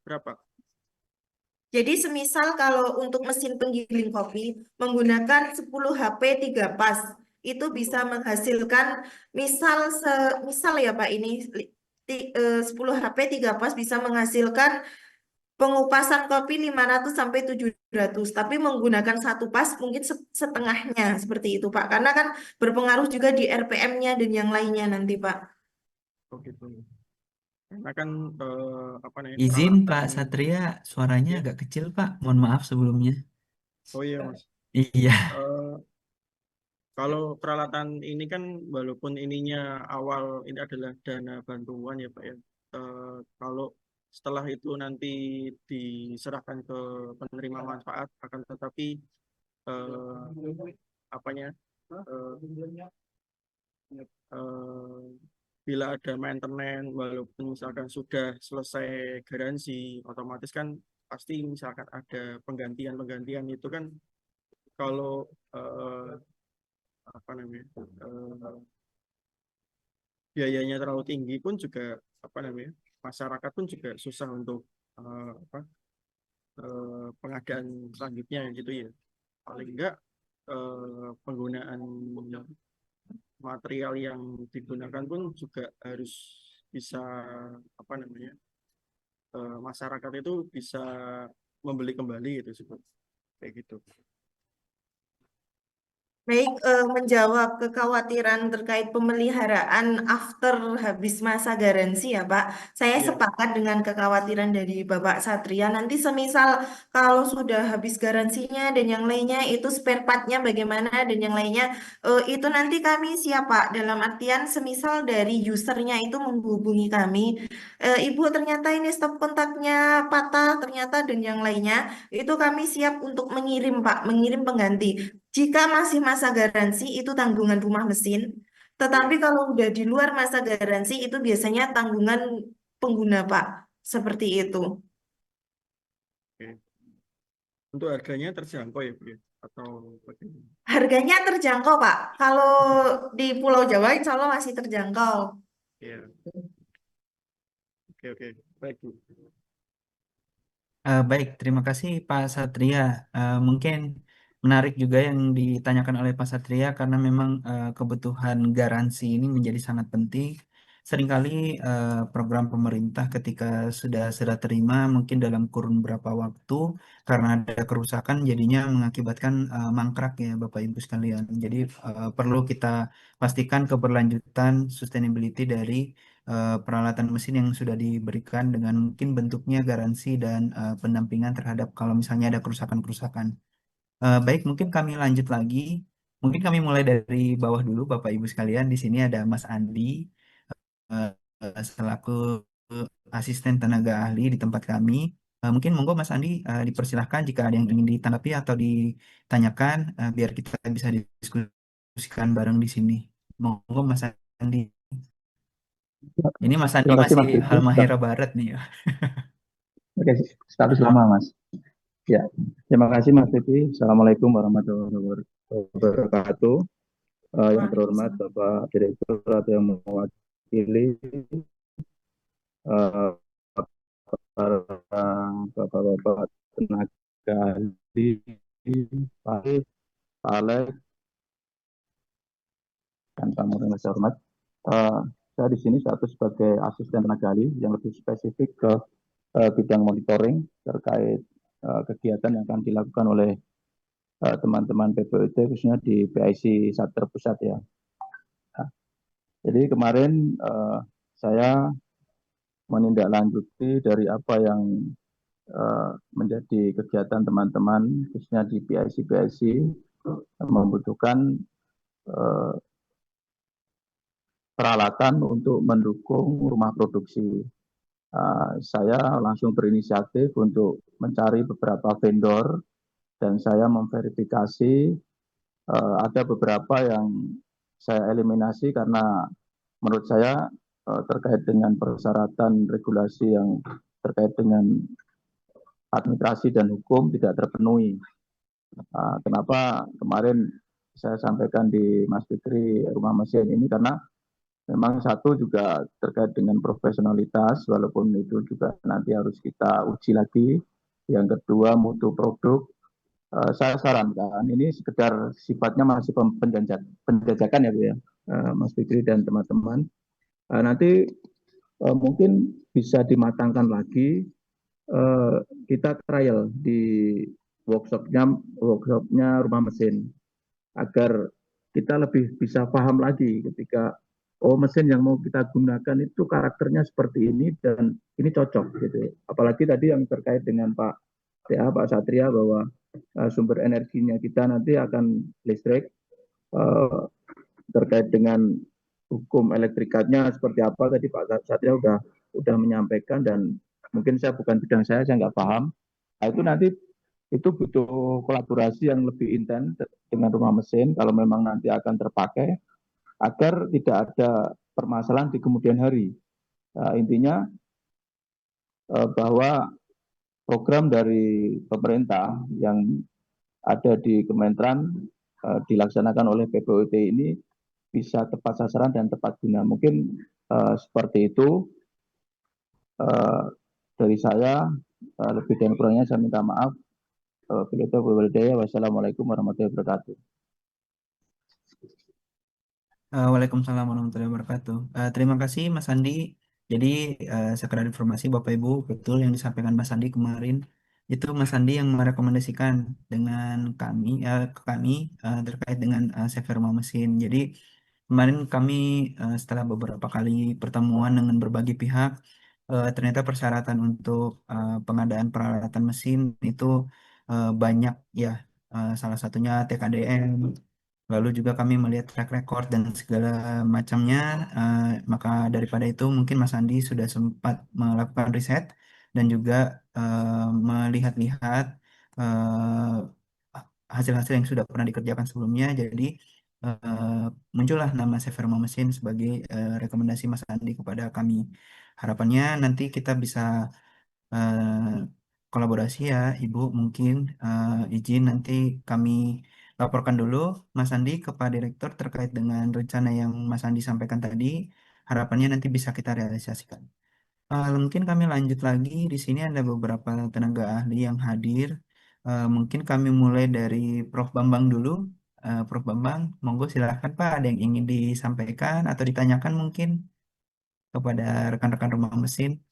berapa? Jadi semisal kalau untuk mesin penggiling kopi menggunakan 10 HP 3 pas, itu bisa menghasilkan misal ya Pak ini 10 HP 3 pas bisa menghasilkan pengupasan kopi 500 sampai 700, tapi menggunakan 1 pas mungkin setengahnya seperti itu Pak. Karena kan berpengaruh juga di RPM-nya dan yang lainnya nanti Pak. Oh gitu. Karena kan apa namanya Izin peralatan Pak Satria, suaranya ya. agak kecil Pak. Mohon maaf sebelumnya. Oh iya Mas. Iya, Eh, Kalau peralatan ini kan walaupun ininya awal ini adalah dana bantuan ya Pak ya. Kalau setelah itu nanti diserahkan ke penerima manfaat akan tetapi apanya eh, bila ada maintenance walaupun misalkan sudah selesai garansi otomatis kan pasti misalkan ada penggantian itu kan kalau apa namanya biayanya terlalu tinggi pun juga apa namanya masyarakat pun juga susah untuk apa pengadaan selanjutnya gitu ya paling enggak penggunaan material yang digunakan pun juga harus bisa apa namanya masyarakat itu bisa membeli kembali gitu sih Bu. Kayak gitu. Baik, menjawab kekhawatiran terkait pemeliharaan after habis masa garansi ya Pak. Saya Iya. sepakat dengan kekhawatiran dari Bapak Satria. Nanti semisal kalau sudah habis garansinya dan yang lainnya itu spare part-nya bagaimana dan yang lainnya itu nanti kami siap Pak. Dalam artian semisal dari usernya itu menghubungi kami, Ibu ternyata ini stop kontaknya patah ternyata dan yang lainnya itu kami siap untuk mengirim Pak, mengirim pengganti. Jika masih masa garansi itu tanggungan rumah mesin, tetapi kalau udah di luar masa garansi itu biasanya tanggungan pengguna Pak. Seperti itu. Oke. Untuk harganya terjangkau ya, Bu, ya? Atau bagaimana? Harganya terjangkau, Pak. Kalau di Pulau Jawa, insya Allah masih terjangkau. Iya, oke. Baik, Bu. Baik, terima kasih Pak Satria. Mungkin menarik juga yang ditanyakan oleh Pak Satria karena memang kebutuhan garansi ini menjadi sangat penting. Seringkali program pemerintah ketika sudah terima mungkin dalam kurun berapa waktu karena ada kerusakan jadinya mengakibatkan mangkrak ya Bapak Ibu sekalian. Jadi perlu kita pastikan keberlanjutan sustainability dari peralatan mesin yang sudah diberikan dengan mungkin bentuknya garansi dan pendampingan terhadap kalau misalnya ada kerusakan-kerusakan. Baik, mungkin kami lanjut lagi. Mungkin kami mulai dari bawah dulu, Bapak Ibu sekalian. Di sini ada Mas Andi eh, selaku asisten tenaga ahli di tempat kami. Mungkin monggo Mas Andi dipersilahkan jika ada yang ingin ditanggapi atau ditanyakan, biar kita bisa diskusikan bareng di sini. Monggo Mas Andi. Ini Mas Andi Terima kasih masih Mas Fikri. Halmahera Barat nih ya. Oke, status lama Mas. Ya, terima kasih Mas Fikri. Assalamualaikum warahmatullahi wabarakatuh. Yang terhormat Waalaikumsalam. Bapak Direktur atau yang mewakili eh, para bapak-bapak tenaga ahli, Pak Alex, dan tamu yang saya hormat. Eh, saya di sini status sebagai asisten tenaga ahli yang lebih spesifik ke bidang monitoring terkait kegiatan yang akan dilakukan oleh teman-teman PPOT khususnya di PIC Satker Pusat ya. Nah, jadi kemarin saya menindaklanjuti dari apa yang menjadi kegiatan teman-teman khususnya di PIC membutuhkan peralatan untuk mendukung rumah produksi. Saya langsung berinisiatif untuk mencari beberapa vendor dan saya memverifikasi ada beberapa yang saya eliminasi karena menurut saya terkait dengan persyaratan regulasi yang terkait dengan administrasi dan hukum tidak terpenuhi. Kenapa kemarin saya sampaikan di Mas Fikri rumah mesin ini karena memang satu juga terkait dengan profesionalitas walaupun itu juga nanti harus kita uji lagi. Yang kedua mutu produk. Saya sarankan ini sekedar sifatnya masih penjajakan ya Bu ya, Mas Fikri dan teman-teman. Nanti mungkin bisa dimatangkan lagi, kita trial di workshopnya rumah mesin agar kita lebih bisa paham lagi ketika mesin yang mau kita gunakan itu karakternya seperti ini dan ini cocok gitu. Apalagi tadi yang terkait dengan Pak Satria bahwa sumber energinya kita nanti akan listrik, terkait dengan hukum elektrikatnya seperti apa tadi Pak Satria udah menyampaikan dan mungkin saya bukan bidang saya nggak paham. Nah, itu nanti itu butuh kolaborasi yang lebih intens dengan rumah mesin kalau memang nanti akan terpakai agar tidak ada permasalahan di kemudian hari. Intinya bahwa program dari pemerintah yang ada di Kementerian dilaksanakan oleh PPOT ini bisa tepat sasaran dan tepat guna. Mungkin seperti itu dari saya. Lebih dan kurangnya saya minta maaf. Wassalamualaikum warahmatullahi wabarakatuh. Waalaikumsalam warahmatullahi wabarakatuh. Terima kasih Mas Andi. Jadi sekedar informasi Bapak Ibu, betul yang disampaikan Mas Andi kemarin itu Mas Andi yang merekomendasikan dengan kami ke kami terkait dengan CV rumah mesin. Jadi kemarin kami setelah beberapa kali pertemuan dengan berbagai pihak, ternyata persyaratan untuk pengadaan peralatan mesin itu banyak ya. Salah satunya TKDM. Lalu juga kami melihat track record dan segala macamnya. Maka daripada itu mungkin Mas Andi sudah sempat melakukan riset dan juga melihat-lihat eh, hasil-hasil yang sudah pernah dikerjakan sebelumnya. Jadi muncullah nama Severma Mesin sebagai rekomendasi Mas Andi kepada kami. Harapannya nanti kita bisa eh, kolaborasi ya Ibu. Mungkin izin nanti kami laporkan dulu Mas Andi ke Pak Direktur terkait dengan rencana yang Mas Andi sampaikan tadi. Harapannya nanti bisa kita realisasikan. Mungkin kami lanjut lagi. Di sini ada beberapa tenaga ahli yang hadir. Mungkin kami mulai dari Prof. Bambang dulu. Prof. Bambang, monggo silahkan Pak. Ada yang ingin disampaikan atau ditanyakan mungkin kepada rekan-rekan rumah mesin.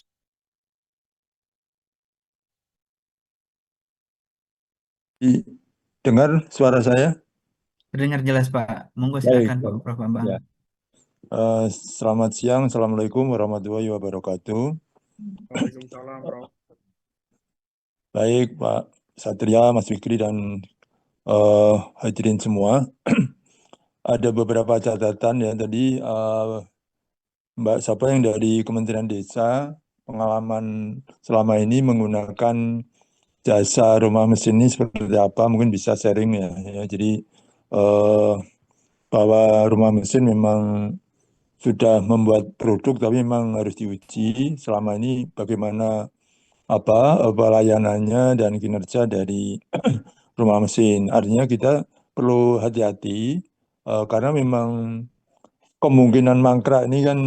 Dengar suara saya? Terdengar jelas Pak. Monggo Baik, silahkan baik. Prof. Bambang. Ya. Selamat siang, Assalamualaikum warahmatullahi wabarakatuh. Waalaikumsalam, Prof. Baik, Pak Satria, Mas Fikri, dan hadirin semua. Ada beberapa catatan ya tadi, Mbak siapa yang dari Kementerian Desa, pengalaman selama ini menggunakan jasa rumah mesin ini seperti apa, mungkin bisa sharing ya. Jadi bahwa rumah mesin memang sudah membuat produk tapi memang harus diuji selama ini bagaimana pelayanannya dan kinerja dari rumah mesin. Artinya kita perlu hati-hati karena memang kemungkinan mangkrak ini kan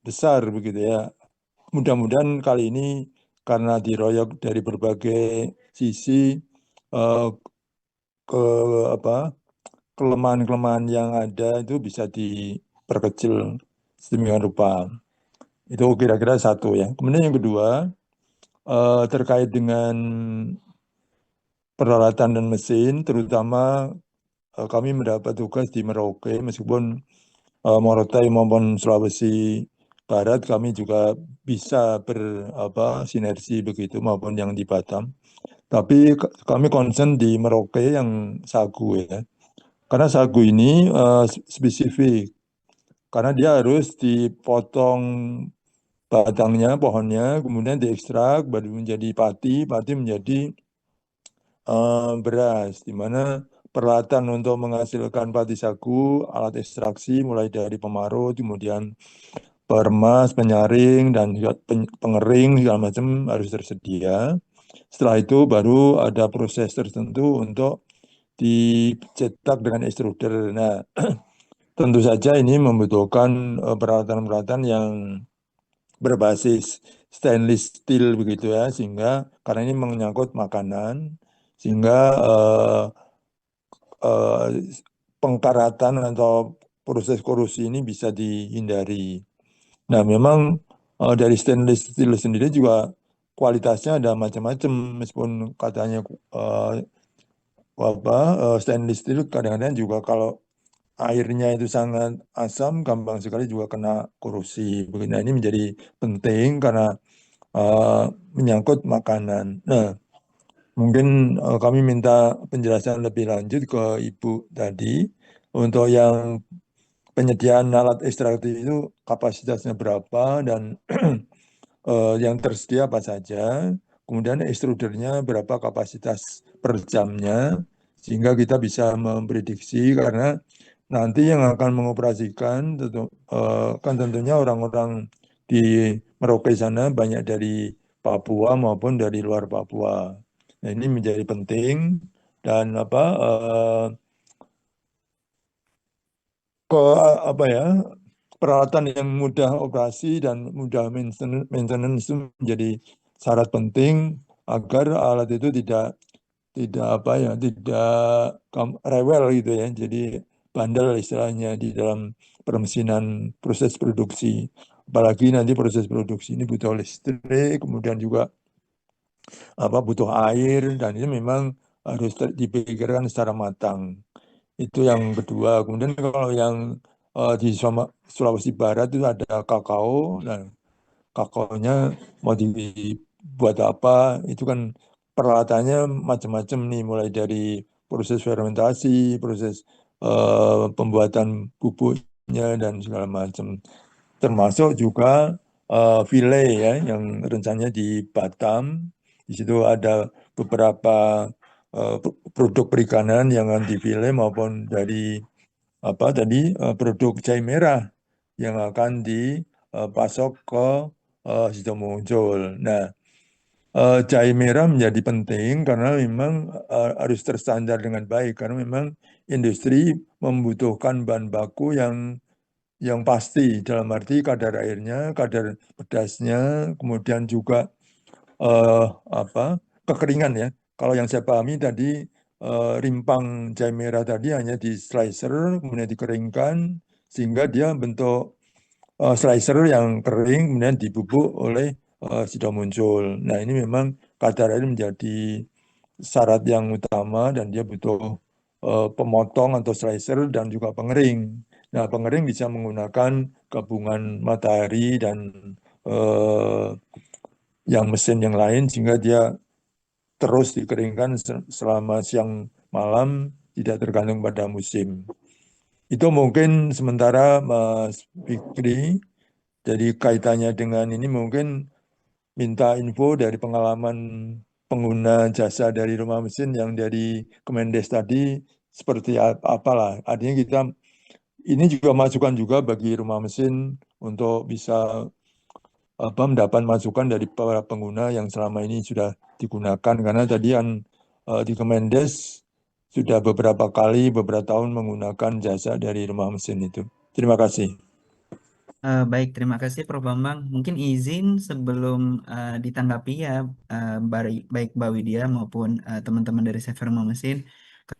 besar begitu ya. Mudah-mudahan kali ini karena diroyok dari berbagai sisi eh, ke kelemahan-kelemahan yang ada itu bisa diperkecil sedemikian rupa. Itu kira-kira satu ya. Kemudian yang kedua, terkait dengan peralatan dan mesin, terutama kami mendapat tugas di Merauke, meskipun Morotai maupun Sulawesi Barat kami juga bisa sinergi begitu maupun yang di Batam. Tapi kami concern di Merauke yang sagu ya. Karena sagu ini spesifik, karena dia harus dipotong batangnya, pohonnya, kemudian diekstrak, baru menjadi pati, pati menjadi beras, di mana peralatan untuk menghasilkan pati sagu, alat ekstraksi mulai dari pemarut, kemudian peremas, penyaring, dan juga pengering, segala macam harus tersedia. Setelah itu baru ada proses tertentu untuk dicetak dengan extruder. Nah, tentu saja ini membutuhkan peralatan-peralatan yang berbasis stainless steel begitu ya, sehingga karena ini menyangkut makanan, sehingga eh, pengkaratan atau proses korosi ini bisa dihindari. Nah, memang dari stainless steel sendiri juga kualitasnya ada macam-macam, meskipun katanya stainless steel kadang-kadang juga kalau airnya itu sangat asam, gampang sekali juga kena korosi. Nah, ini menjadi penting karena uh, menyangkut makanan. Nah, mungkin kami minta penjelasan lebih lanjut ke Ibu tadi untuk yang penyediaan alat ekstraktif itu kapasitasnya berapa dan yang tersedia apa saja. Kemudian extrudernya berapa kapasitas per jamnya, sehingga kita bisa memprediksi karena nanti yang akan mengoperasikan kan tentunya orang-orang di Merauke sana banyak dari Papua maupun dari luar Papua. Nah, ini menjadi penting dan ke peralatan yang mudah operasi dan mudah maintenance itu menjadi syarat penting agar alat itu tidak rewel gitu ya, jadi bandel istilahnya di dalam permesinan proses produksi. Apalagi nanti proses produksi ini butuh listrik, kemudian juga butuh air, dan ini memang harus dipikirkan secara matang. Itu yang kedua. Kemudian kalau yang di Sulawesi Barat itu ada kakao. Nah, kakaonya mau dibuat apa? Itu kan peralatannya macam-macam nih, mulai dari proses fermentasi, proses pembuatan bubuknya dan segala macam. Termasuk juga file ya, yang rencananya di Batam. Di situ ada beberapa produk perikanan yang akan difile maupun dari produk jahe merah yang akan dipasok ke Sidomukul. Nah, Jahe merah menjadi penting karena memang harus terstandar dengan baik karena memang industri membutuhkan bahan baku yang pasti dalam arti kadar airnya, kadar pedasnya, kemudian juga apa kekeringan ya. Kalau yang saya pahami tadi rimpang jahe merah tadi hanya di slicer kemudian dikeringkan sehingga dia bentuk slicer yang kering kemudian dibubuk oleh sudah muncul. Nah ini memang kadar air menjadi syarat yang utama dan dia butuh pemotong atau slicer dan juga pengering. Nah pengering bisa menggunakan gabungan matahari dan eh, yang mesin yang lain sehingga dia terus dikeringkan selama siang malam tidak tergantung pada musim. Itu mungkin sementara Mas Fikri. Jadi kaitannya dengan ini mungkin minta info dari pengalaman pengguna jasa dari rumah mesin yang dari Kemendes tadi seperti apalah. Artinya kita ini juga masukan juga bagi rumah mesin untuk bisa mendapat masukan dari para pengguna yang selama ini sudah digunakan karena tadi yang di Kemendes sudah beberapa kali beberapa tahun menggunakan jasa dari rumah mesin itu. Terima kasih. Baik, terima kasih Prof. Bambang. Mungkin izin sebelum ditanggapi ya, baik Mbak Widya maupun teman-teman dari Server Rumah Mesin,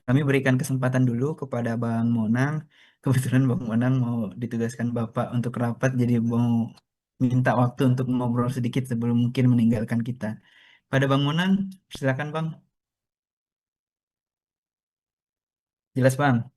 kami berikan kesempatan dulu kepada Bang Monang. Kebetulan Bang Monang mau ditugaskan Bapak untuk rapat, jadi mau minta waktu untuk ngobrol sedikit sebelum mungkin meninggalkan kita. Pada Bang Monang, silakan Bang. Jelas Bang?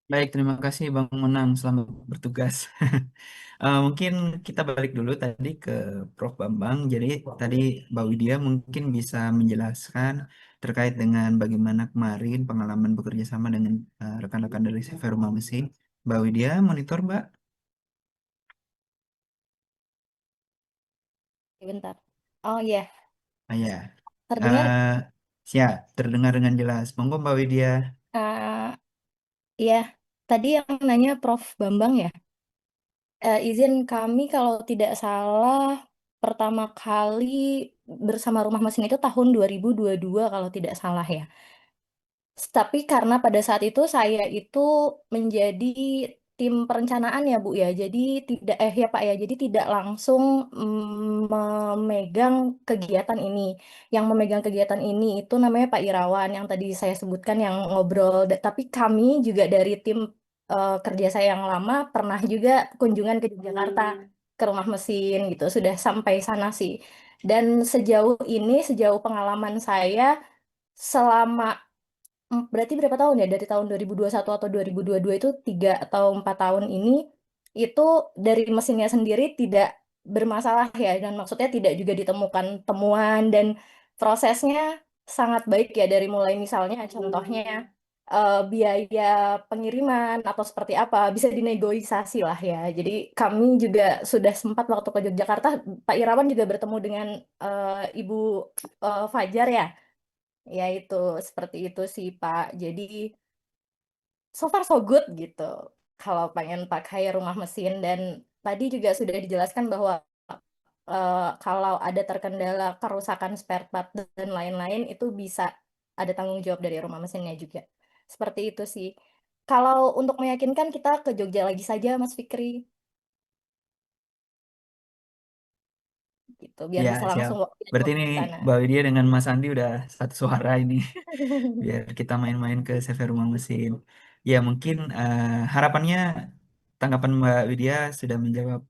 Baik, terima kasih Bang Munang. Selamat bertugas. Mungkin kita balik dulu tadi ke Prof. Bambang. Jadi tadi Mbak Widya mungkin bisa menjelaskan terkait dengan bagaimana kemarin pengalaman bekerja sama dengan rekan-rekan dari CV Rumah Mesin. Mbak Widya, monitor Mbak. Bentar. Oh iya, Ya, terdengar? eh, siap, terdengar dengan jelas. Monggo Mbak Widya. Eh, iya, tadi yang nanya Prof. Bambang ya. Izin kami kalau tidak salah pertama kali bersama Rumah Mesin itu tahun 2022 kalau tidak salah ya. Tapi karena pada saat itu saya itu menjadi tim perencanaan ya Bu ya. Jadi tidak ya Pak ya. Jadi tidak langsung memegang kegiatan ini. Yang memegang kegiatan ini itu namanya Pak Irawan yang tadi saya sebutkan yang ngobrol. Tapi kami juga dari tim kerja saya yang lama pernah juga kunjungan ke Yogyakarta ke Rumah Mesin gitu. Sudah sampai sana sih. Dan sejauh ini, sejauh pengalaman saya selama berarti berapa tahun ya? Dari tahun 2021 atau 2022 itu 3 atau 4 tahun ini itu dari mesinnya sendiri tidak bermasalah ya dan maksudnya tidak juga ditemukan temuan dan prosesnya sangat baik ya dari mulai misalnya contohnya biaya pengiriman atau seperti apa bisa dinegosiasi lah ya. Jadi kami juga sudah sempat waktu ke Yogyakarta Pak Irawan juga bertemu dengan Ibu Fajar ya. Ya itu seperti itu sih Pak. Jadi so far so good gitu. Kalau pengen pakai rumah mesin dan tadi juga sudah dijelaskan bahwa kalau ada terkendala kerusakan spare part dan lain-lain itu bisa ada tanggung jawab dari rumah mesinnya juga. Seperti itu sih. Kalau untuk meyakinkan kita ke Jogja lagi saja Mas Fikri gitu biar Ya, bisa siap. langsung Berarti ke ini sana. Mbak Widya dengan Mas Andi udah satu suara ini. Biar kita main-main ke CV Rumah Mesin. Ya, mungkin harapannya tanggapan Mbak Widya sudah menjawab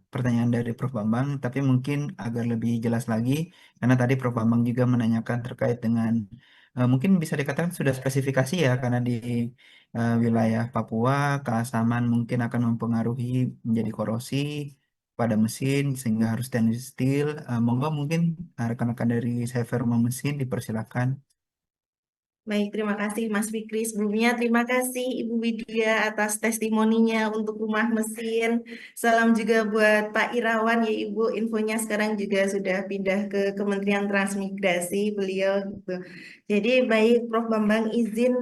pertanyaan dari Prof. Bambang, tapi mungkin agar lebih jelas lagi, karena tadi Prof. Bambang juga menanyakan terkait dengan mungkin bisa dikatakan sudah spesifikasi ya, karena di wilayah Papua keasaman mungkin akan mempengaruhi menjadi korosi pada mesin sehingga harus stainless steel. Monggo mungkin rekan-rekan dari CV Rumah Mesin dipersilakan. Baik, terima kasih Mas Fikri. Sebelumnya terima kasih Ibu Widya atas testimoninya untuk rumah mesin. Salam juga buat Pak Irawan ya Ibu. Infonya sekarang juga sudah pindah ke Kementerian Transmigrasi beliau gitu. Jadi baik Prof. Bambang izin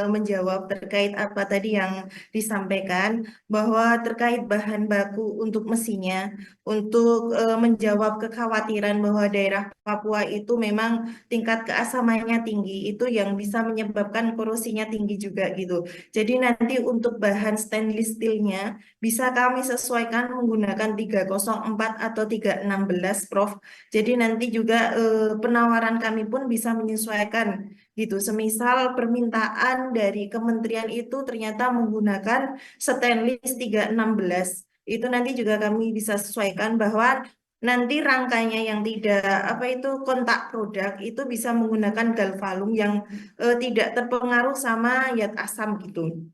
menjawab terkait apa tadi yang disampaikan bahwa terkait bahan baku untuk mesinnya untuk menjawab kekhawatiran bahwa daerah Papua itu memang tingkat keasamannya tinggi itu yang bisa menyebabkan korosinya tinggi juga gitu. Jadi nanti untuk bahan stainless steelnya bisa kami sesuaikan menggunakan 304 atau 316 Prof. Jadi nanti juga penawaran kami pun bisa menyesuaikan gitu. Semisal permintaan dari kementerian itu ternyata menggunakan stainless 316 itu nanti juga kami bisa sesuaikan bahwa nanti rangkanya yang tidak apa itu kontak produk itu bisa menggunakan galvalum yang tidak terpengaruh sama zat asam gitu.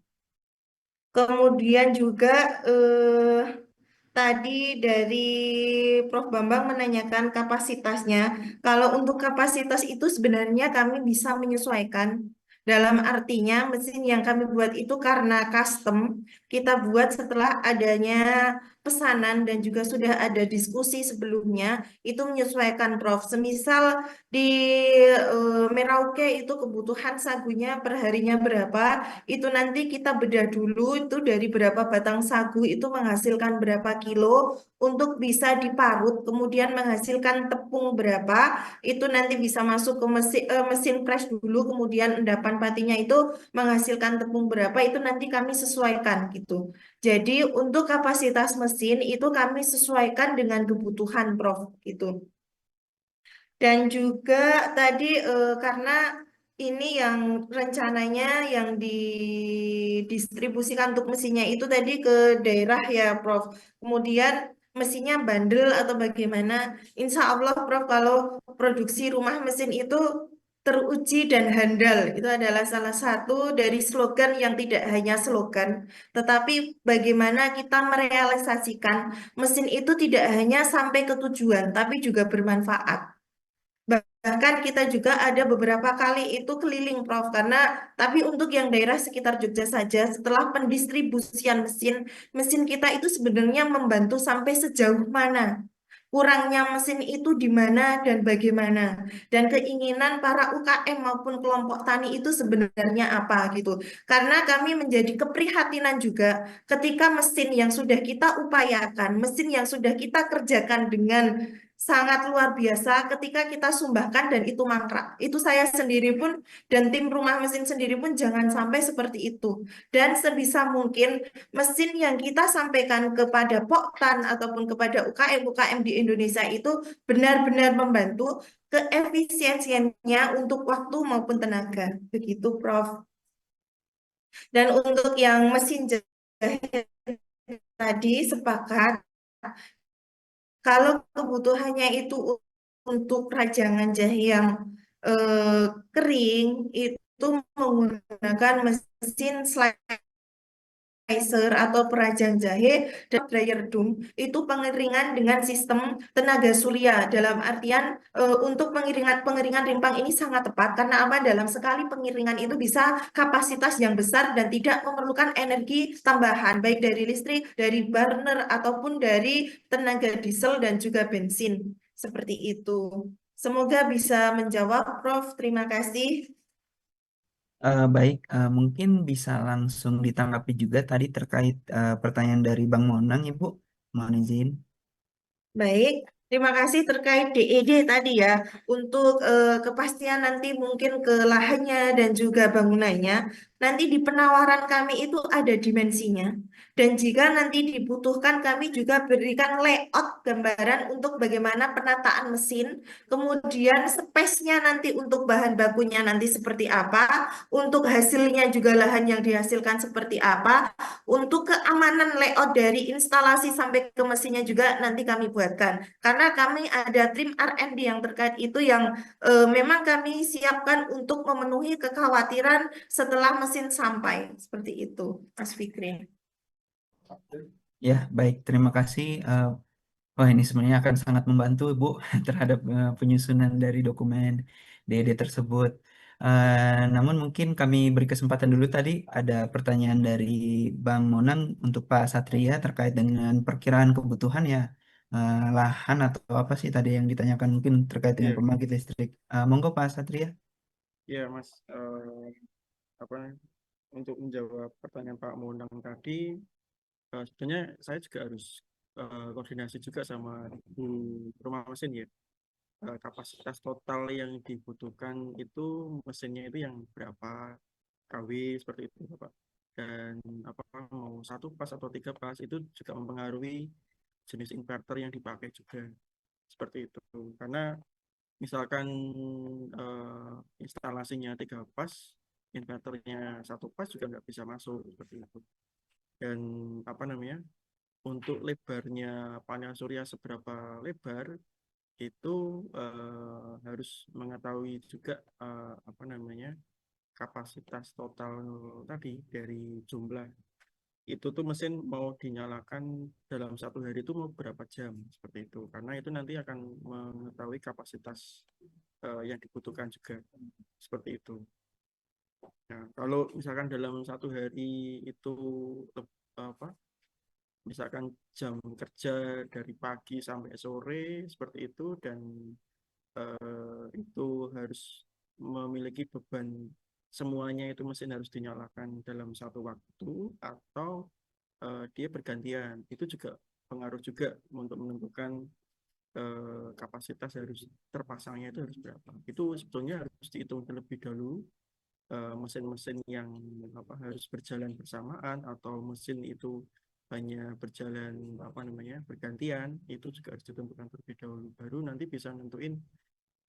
Kemudian juga tadi dari Prof. Bambang menanyakan kapasitasnya. Kalau untuk kapasitas itu sebenarnya kami bisa menyesuaikan. Dalam artinya mesin yang kami buat itu karena custom, kita buat setelah adanya pesanan dan juga sudah ada diskusi sebelumnya, itu menyesuaikan Prof. Semisal di Merauke itu kebutuhan sagunya per harinya berapa, itu nanti kita bedah dulu itu dari berapa batang sagu itu menghasilkan berapa kilo untuk bisa diparut, kemudian menghasilkan tepung berapa, itu nanti bisa masuk ke mesin press dulu, kemudian endapan patinya itu menghasilkan tepung berapa, itu nanti kami sesuaikan gitu. Jadi untuk kapasitas mesin itu kami sesuaikan dengan kebutuhan Prof gitu. Dan juga tadi karena ini yang rencananya yang didistribusikan untuk mesinnya itu tadi ke daerah ya Prof. Kemudian mesinnya bandel atau bagaimana? Insya Allah Prof kalau produksi rumah mesin itu teruji dan handal. Itu adalah salah satu dari slogan yang tidak hanya slogan, tetapi bagaimana kita merealisasikan mesin itu tidak hanya sampai ke tujuan, tapi juga bermanfaat. Bahkan kita juga ada beberapa kali itu keliling, Prof. Karena tapi untuk yang daerah sekitar Jogja saja, setelah pendistribusian mesin, mesin kita itu sebenarnya membantu sampai sejauh mana. Kurangnya mesin itu di mana dan bagaimana. Dan keinginan para UKM maupun kelompok tani itu sebenarnya apa gitu. Karena kami menjadi keprihatinan juga ketika mesin yang sudah kita upayakan, mesin yang sudah kita kerjakan dengan sangat luar biasa ketika kita sumbahkan dan itu mangkrak. Itu saya sendiri pun dan tim rumah mesin sendiri pun jangan sampai seperti itu. Dan sebisa mungkin mesin yang kita sampaikan kepada Poktan ataupun kepada UKM-UKM di Indonesia itu benar-benar membantu keefisiensiannya untuk waktu maupun tenaga. Begitu, Prof. Dan untuk yang mesin jahit tadi sepakat kalau kebutuhannya itu untuk rajangan jahe yang kering itu menggunakan mesin slicer atau perajang jahe dan dryer dum itu pengeringan dengan sistem tenaga surya dalam artian untuk pengeringan rimpang ini sangat tepat karena apa dalam sekali pengeringan itu bisa kapasitas yang besar dan tidak memerlukan energi tambahan baik dari listrik, dari burner ataupun dari tenaga diesel dan juga bensin seperti itu. Semoga bisa menjawab, Prof. Terima kasih. Baik, mungkin bisa langsung ditanggapi juga tadi terkait pertanyaan dari Bang Monang, Ibu. Mohon izin. Baik, terima kasih terkait DED tadi ya. Untuk kepastian nanti mungkin ke lahannya dan juga bangunannya, nanti di penawaran kami itu ada dimensinya. Dan jika nanti dibutuhkan, kami juga berikan layout gambaran untuk bagaimana penataan mesin, kemudian space-nya nanti untuk bahan bakunya nanti seperti apa, untuk hasilnya juga lahan yang dihasilkan seperti apa, untuk keamanan layout dari instalasi sampai ke mesinnya juga nanti kami buatkan. Karena kami ada tim R&D yang terkait itu yang memang kami siapkan untuk memenuhi kekhawatiran setelah mesin sampai. Seperti itu, Mas Fikri. Ya, baik. Terima kasih. Wah, ini sebenarnya akan sangat membantu, Bu, terhadap penyusunan dari dokumen DD tersebut. Namun mungkin kami beri kesempatan dulu tadi ada pertanyaan dari Bang Monang untuk Pak Satria terkait dengan perkiraan kebutuhan ya lahan atau apa sih tadi yang ditanyakan mungkin terkait dengan Iya, pembangkit listrik. Monggo Pak Satria. iya Mas. Apa untuk menjawab pertanyaan Pak Monang tadi, sebenarnya saya juga harus koordinasi juga sama di rumah mesin ya. Kapasitas total yang dibutuhkan itu mesinnya itu yang berapa KW seperti itu Bapak. Dan apakah mau satu pas atau tiga pas itu juga mempengaruhi jenis inverter yang dipakai juga seperti itu. Karena misalkan instalasinya tiga pas, inverternya satu pas juga nggak bisa masuk seperti itu. Dan apa namanya? Untuk lebarnya panel surya seberapa lebar itu harus mengetahui juga apa namanya kapasitas total tadi dari jumlah itu tuh mesin mau dinyalakan dalam satu hari itu mau berapa jam seperti itu karena itu nanti akan mengetahui kapasitas yang dibutuhkan juga seperti itu. Nah, kalau misalkan dalam satu hari itu apa misalkan jam kerja dari pagi sampai sore seperti itu dan itu harus memiliki beban semuanya itu mesin harus dinyalakan dalam satu waktu atau dia bergantian itu juga pengaruh juga untuk menentukan kapasitas harus terpasangnya itu harus berapa itu sebetulnya harus dihitung terlebih dahulu mesin-mesin yang apa harus berjalan bersamaan atau mesin itu hanya berjalan apa namanya bergantian itu juga harus ditentukan terlebih dahulu baru nanti bisa nentuin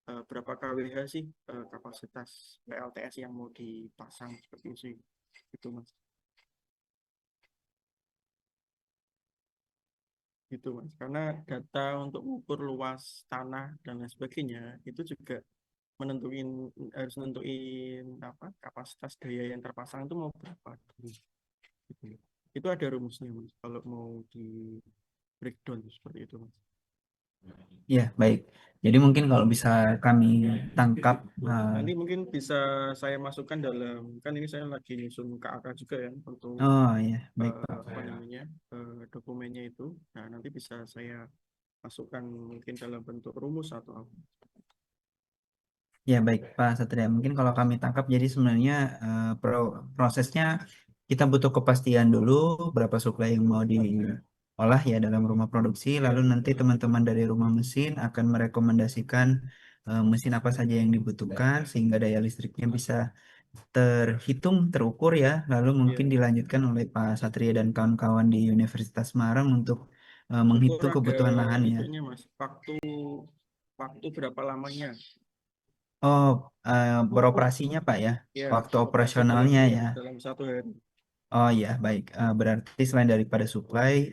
berapa kWh sih kapasitas PLTS yang mau dipasang seperti itu sih itu Mas gitu Mas karena data untuk mengukur luas tanah dan lain sebagainya itu juga harus nentuin apa kapasitas daya yang terpasang itu mau berapa dulu. Gitu. Itu ada rumusnya Mas kalau mau di breakdown seperti itu Mas. Ya, baik. Jadi mungkin kalau bisa kami tangkap, Nanti mungkin bisa saya masukkan dalam, kan ini saya lagi nyusun KAK juga ya untuk oh ya, baik Pak. apa namanya dokumennya itu. Nah nanti bisa saya masukkan mungkin dalam bentuk rumus atau apa. Ya, baik Pak Satria. Mungkin kalau kami tangkap, jadi sebenarnya prosesnya kita butuh kepastian dulu berapa suplai yang mau diolah ya dalam rumah produksi. Lalu nanti teman-teman dari rumah mesin akan merekomendasikan mesin apa saja yang dibutuhkan sehingga daya listriknya bisa terhitung, terukur ya. Lalu mungkin Iya. dilanjutkan oleh Pak Satria dan kawan-kawan di Universitas Semarang untuk menghitung Ukur ada kebutuhan lahan ya. itunya Mas, waktu berapa lamanya? Oh, beroperasinya Pak ya, Ya, waktu operasi operasionalnya ya. dalam 1 hari. Oh ya, baik. Berarti selain daripada supply,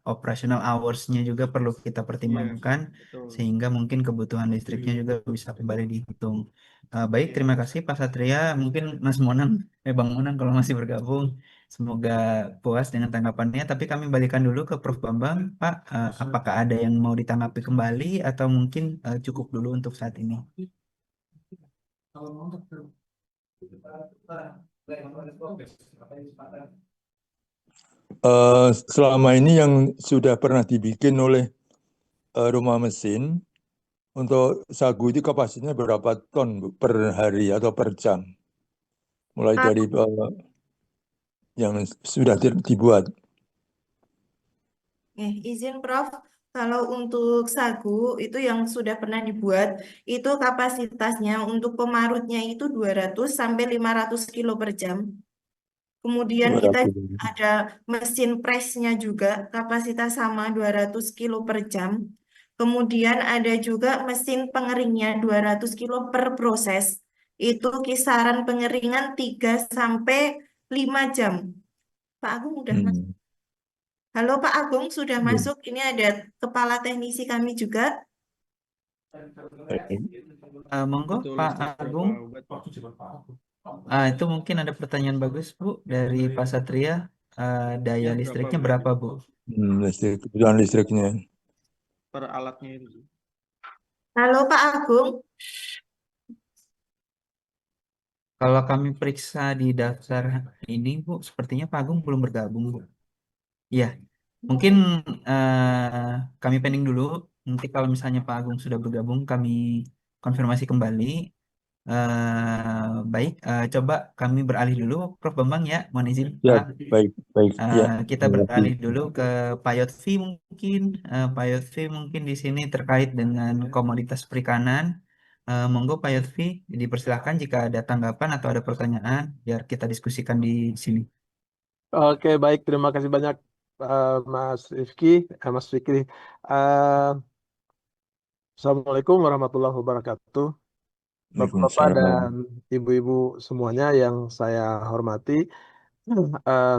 operational hours-nya juga perlu kita Iya, pertimbangkan, betul. sehingga mungkin kebutuhan listriknya juga bisa kembali dihitung. Baik, terima kasih Pak Satria. Mungkin Mas Monang, Bang Monang kalau masih bergabung, semoga puas dengan tanggapannya. Tapi kami balikan dulu ke Prof. Bambang. Pak, apakah ada yang mau ditanggapi kembali atau mungkin cukup dulu untuk saat ini? Selama ini yang sudah pernah dibikin oleh rumah mesin untuk sagu itu kapasitasnya berapa ton Bu, per hari atau per jam? Mulai dari yang sudah dibuat. Izin Prof, kalau untuk sagu itu yang sudah pernah dibuat, itu kapasitasnya untuk pemarutnya itu 200 sampai 500 kilo per jam. Kemudian kita 200. ada mesin pressnya juga, kapasitas sama 200 kilo per jam. Kemudian ada juga mesin pengeringnya 200 kilo per proses. Itu kisaran pengeringan 3 sampai 5 jam. Pak Agung udah masuk. Halo Pak Agung, sudah masuk. Ini ada kepala teknisi kami juga. Monggo Betul, Pak listrik Agung. berapa watt? Itu mungkin ada pertanyaan bagus Bu dari Pak Satria. Daya Ya, listriknya berapa berapa Bu? Kebutuhan listriknya. per alatnya itu? Halo Pak Agung. Kalau kami periksa di daftar ini Bu, sepertinya Pak Agung belum bergabung Bu. Iya, mungkin kami pending dulu. Nanti kalau misalnya Pak Agung sudah bergabung, kami konfirmasi kembali. Baik, coba kami beralih dulu, Prof. Bambang ya, mohon izin Ya, Pak. baik. Ya, Kita terima kasih. beralih dulu ke Pak Yotvi mungkin. Pak Yotvi mungkin di sini terkait dengan komoditas perikanan. Monggo Pak Yotvi, dipersilahkan jika ada tanggapan atau ada pertanyaan, biar kita diskusikan di sini. Oke, baik. Terima kasih banyak Mas Rifki, Mas Fikri. Eh, Assalamualaikum warahmatullahi wabarakatuh. Bapak-bapak Waalaikumsalam. dan ibu-ibu semuanya yang saya hormati.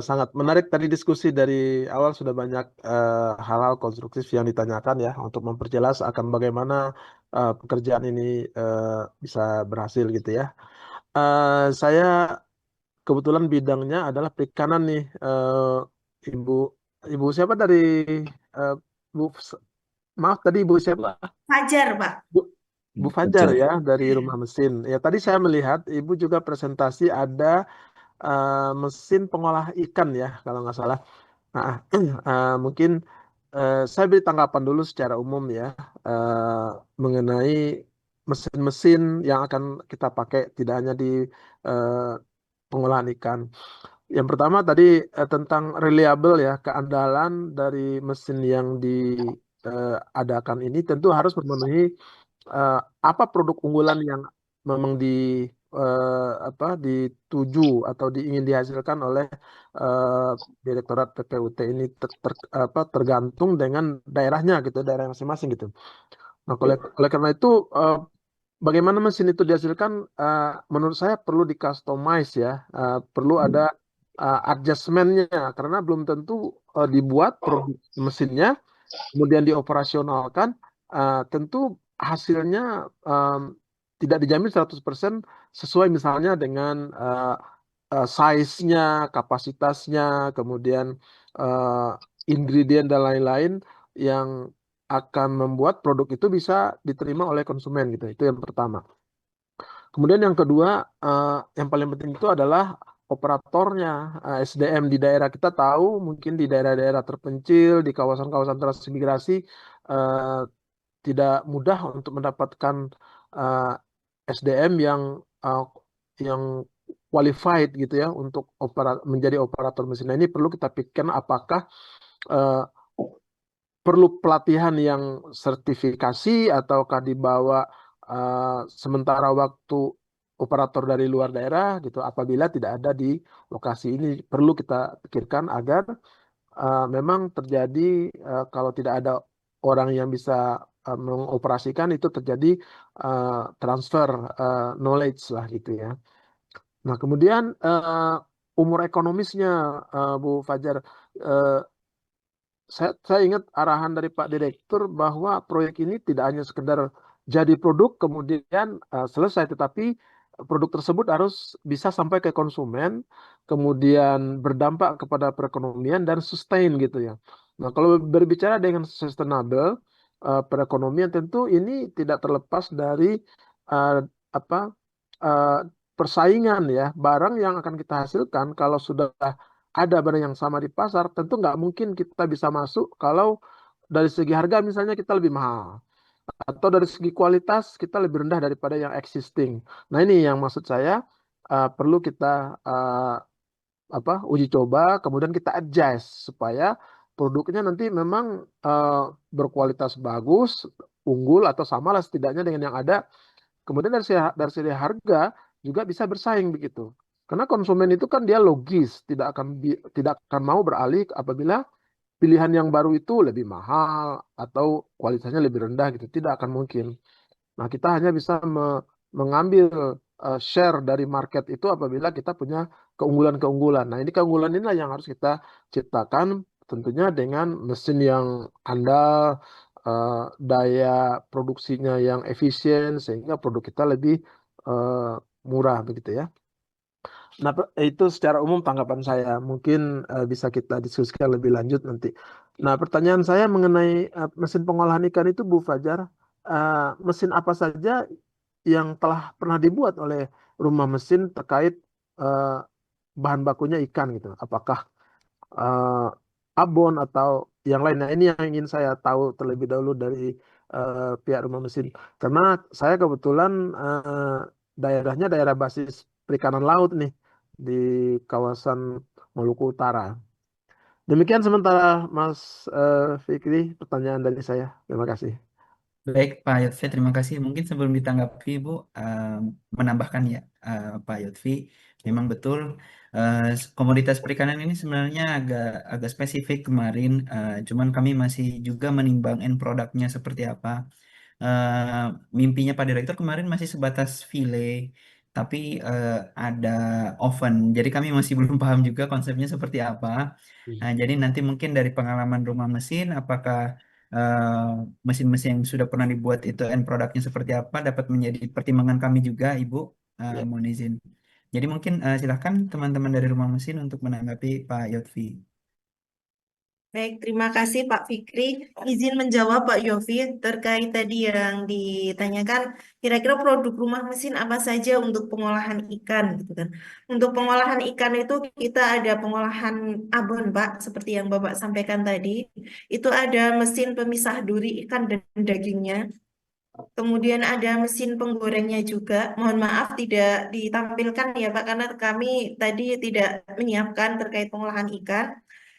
Sangat menarik tadi diskusi dari awal sudah banyak hal-hal konstruktif yang ditanyakan ya untuk memperjelas akan bagaimana pekerjaan ini bisa berhasil gitu ya. Saya kebetulan bidangnya adalah perikanan nih, ibu ibu siapa dari eh, bu maaf tadi ibu siapa? Fajar Pak. Bu Fajar ya dari rumah mesin. Ya tadi saya melihat ibu juga presentasi ada mesin pengolah ikan ya kalau nggak salah. Nah, mungkin saya beri tanggapan dulu secara umum ya mengenai mesin-mesin yang akan kita pakai tidak hanya di eh, pengolahan ikan. Yang pertama tadi tentang reliable ya, keandalan dari mesin yang diadakan ini tentu harus memenuhi eh, apa produk unggulan yang memang apa dituju atau ingin dihasilkan oleh eh, Direktorat PPUT ini apa, tergantung dengan daerahnya gitu, daerah masing-masing gitu. Nah, oleh karena itu bagaimana mesin itu dihasilkan menurut saya perlu di-customize ya, perlu ada adjustment-nya karena belum tentu dibuat produk mesinnya kemudian dioperasionalkan tentu hasilnya tidak dijamin 100% sesuai misalnya dengan size-nya, kapasitasnya, kemudian uh, ingredient dan lain-lain yang akan membuat produk itu bisa diterima oleh konsumen gitu. Itu yang pertama. Kemudian yang kedua, yang paling penting itu adalah operatornya, SDM di daerah. Kita tahu mungkin di daerah-daerah terpencil, di kawasan-kawasan transmigrasi, eh, tidak mudah untuk mendapatkan SDM yang qualified gitu ya untuk menjadi operator mesin. Nah, ini perlu kita pikirkan apakah eh, perlu pelatihan yang sertifikasi ataukah dibawa sementara waktu operator dari luar daerah gitu. Apabila tidak ada di lokasi ini, perlu kita pikirkan agar memang terjadi kalau tidak ada orang yang bisa mengoperasikan itu terjadi transfer knowledge lah gitu ya. Nah, kemudian umur ekonomisnya Bu Fajar, eh, saya ingat arahan dari Pak Direktur bahwa proyek ini tidak hanya sekedar jadi produk kemudian selesai, tetapi produk tersebut harus bisa sampai ke konsumen, kemudian berdampak kepada perekonomian dan sustain gitu ya. Nah, kalau berbicara dengan sustainable perekonomian, tentu ini tidak terlepas dari eh, apa eh, persaingan ya, barang yang akan kita hasilkan kalau sudah ada barang yang sama di pasar, tentu nggak mungkin kita bisa masuk kalau dari segi harga misalnya kita lebih mahal atau dari segi kualitas kita lebih rendah daripada yang existing. Nah, ini yang maksud saya perlu kita uji coba, kemudian kita adjust supaya produknya nanti memang berkualitas bagus, unggul atau sama lah setidaknya dengan yang ada. Kemudian dari segi harga juga bisa bersaing begitu. Karena konsumen itu kan dia logis, tidak akan mau beralih apabila pilihan yang baru itu lebih mahal atau kualitasnya lebih rendah gitu. Tidak akan mungkin. Nah, kita hanya bisa mengambil share dari market itu apabila kita punya keunggulan-keunggulan. Nah, ini keunggulan inilah yang harus kita ciptakan tentunya dengan mesin yang andal, daya produksinya yang efisien sehingga produk kita lebih eh, murah begitu ya. Nah, itu secara umum tanggapan saya. Mungkin bisa kita diskusikan lebih lanjut nanti. Nah, pertanyaan saya mengenai mesin pengolahan ikan itu, Bu Fajar, mesin apa saja yang telah pernah dibuat oleh rumah mesin terkait eh, bahan bakunya ikan gitu? Apakah abon atau yang lain? Nah, ini yang ingin saya tahu terlebih dahulu dari pihak rumah mesin. Karena saya kebetulan daerahnya daerah basis perikanan laut nih di kawasan Maluku Utara. Demikian sementara Mas Fikri, pertanyaan dari saya. Terima kasih. Baik, Pak Yotvi, terima kasih. Mungkin sebelum ditanggapi, Bu, menambahkan ya, Pak Yotvi, memang betul komoditas perikanan ini sebenarnya agak agak spesifik kemarin, cuman kami masih juga menimbang end produknya seperti apa. Eh, Mimpinya Pak Direktur kemarin masih sebatas file, tapi ada oven. Jadi kami masih belum paham juga konsepnya seperti apa. Nah, jadi nanti mungkin dari pengalaman rumah mesin, apakah mesin-mesin yang sudah pernah dibuat itu end produknya seperti apa dapat menjadi pertimbangan kami juga, Ibu. Ya. Mohon izin. Jadi mungkin silahkan teman-teman dari rumah mesin untuk menanggapi Pak Yotvi. Baik, terima kasih Pak Fikri. Izin menjawab Pak Yofi terkait tadi yang ditanyakan, kira-kira produk rumah mesin apa saja untuk pengolahan ikan gitu kan. Untuk pengolahan ikan itu kita ada pengolahan abon Pak, seperti yang Bapak sampaikan tadi. Itu ada mesin pemisah duri ikan dan dagingnya. Kemudian ada mesin penggorengnya juga. Mohon maaf tidak ditampilkan ya Pak, karena kami tadi tidak menyiapkan terkait pengolahan ikan.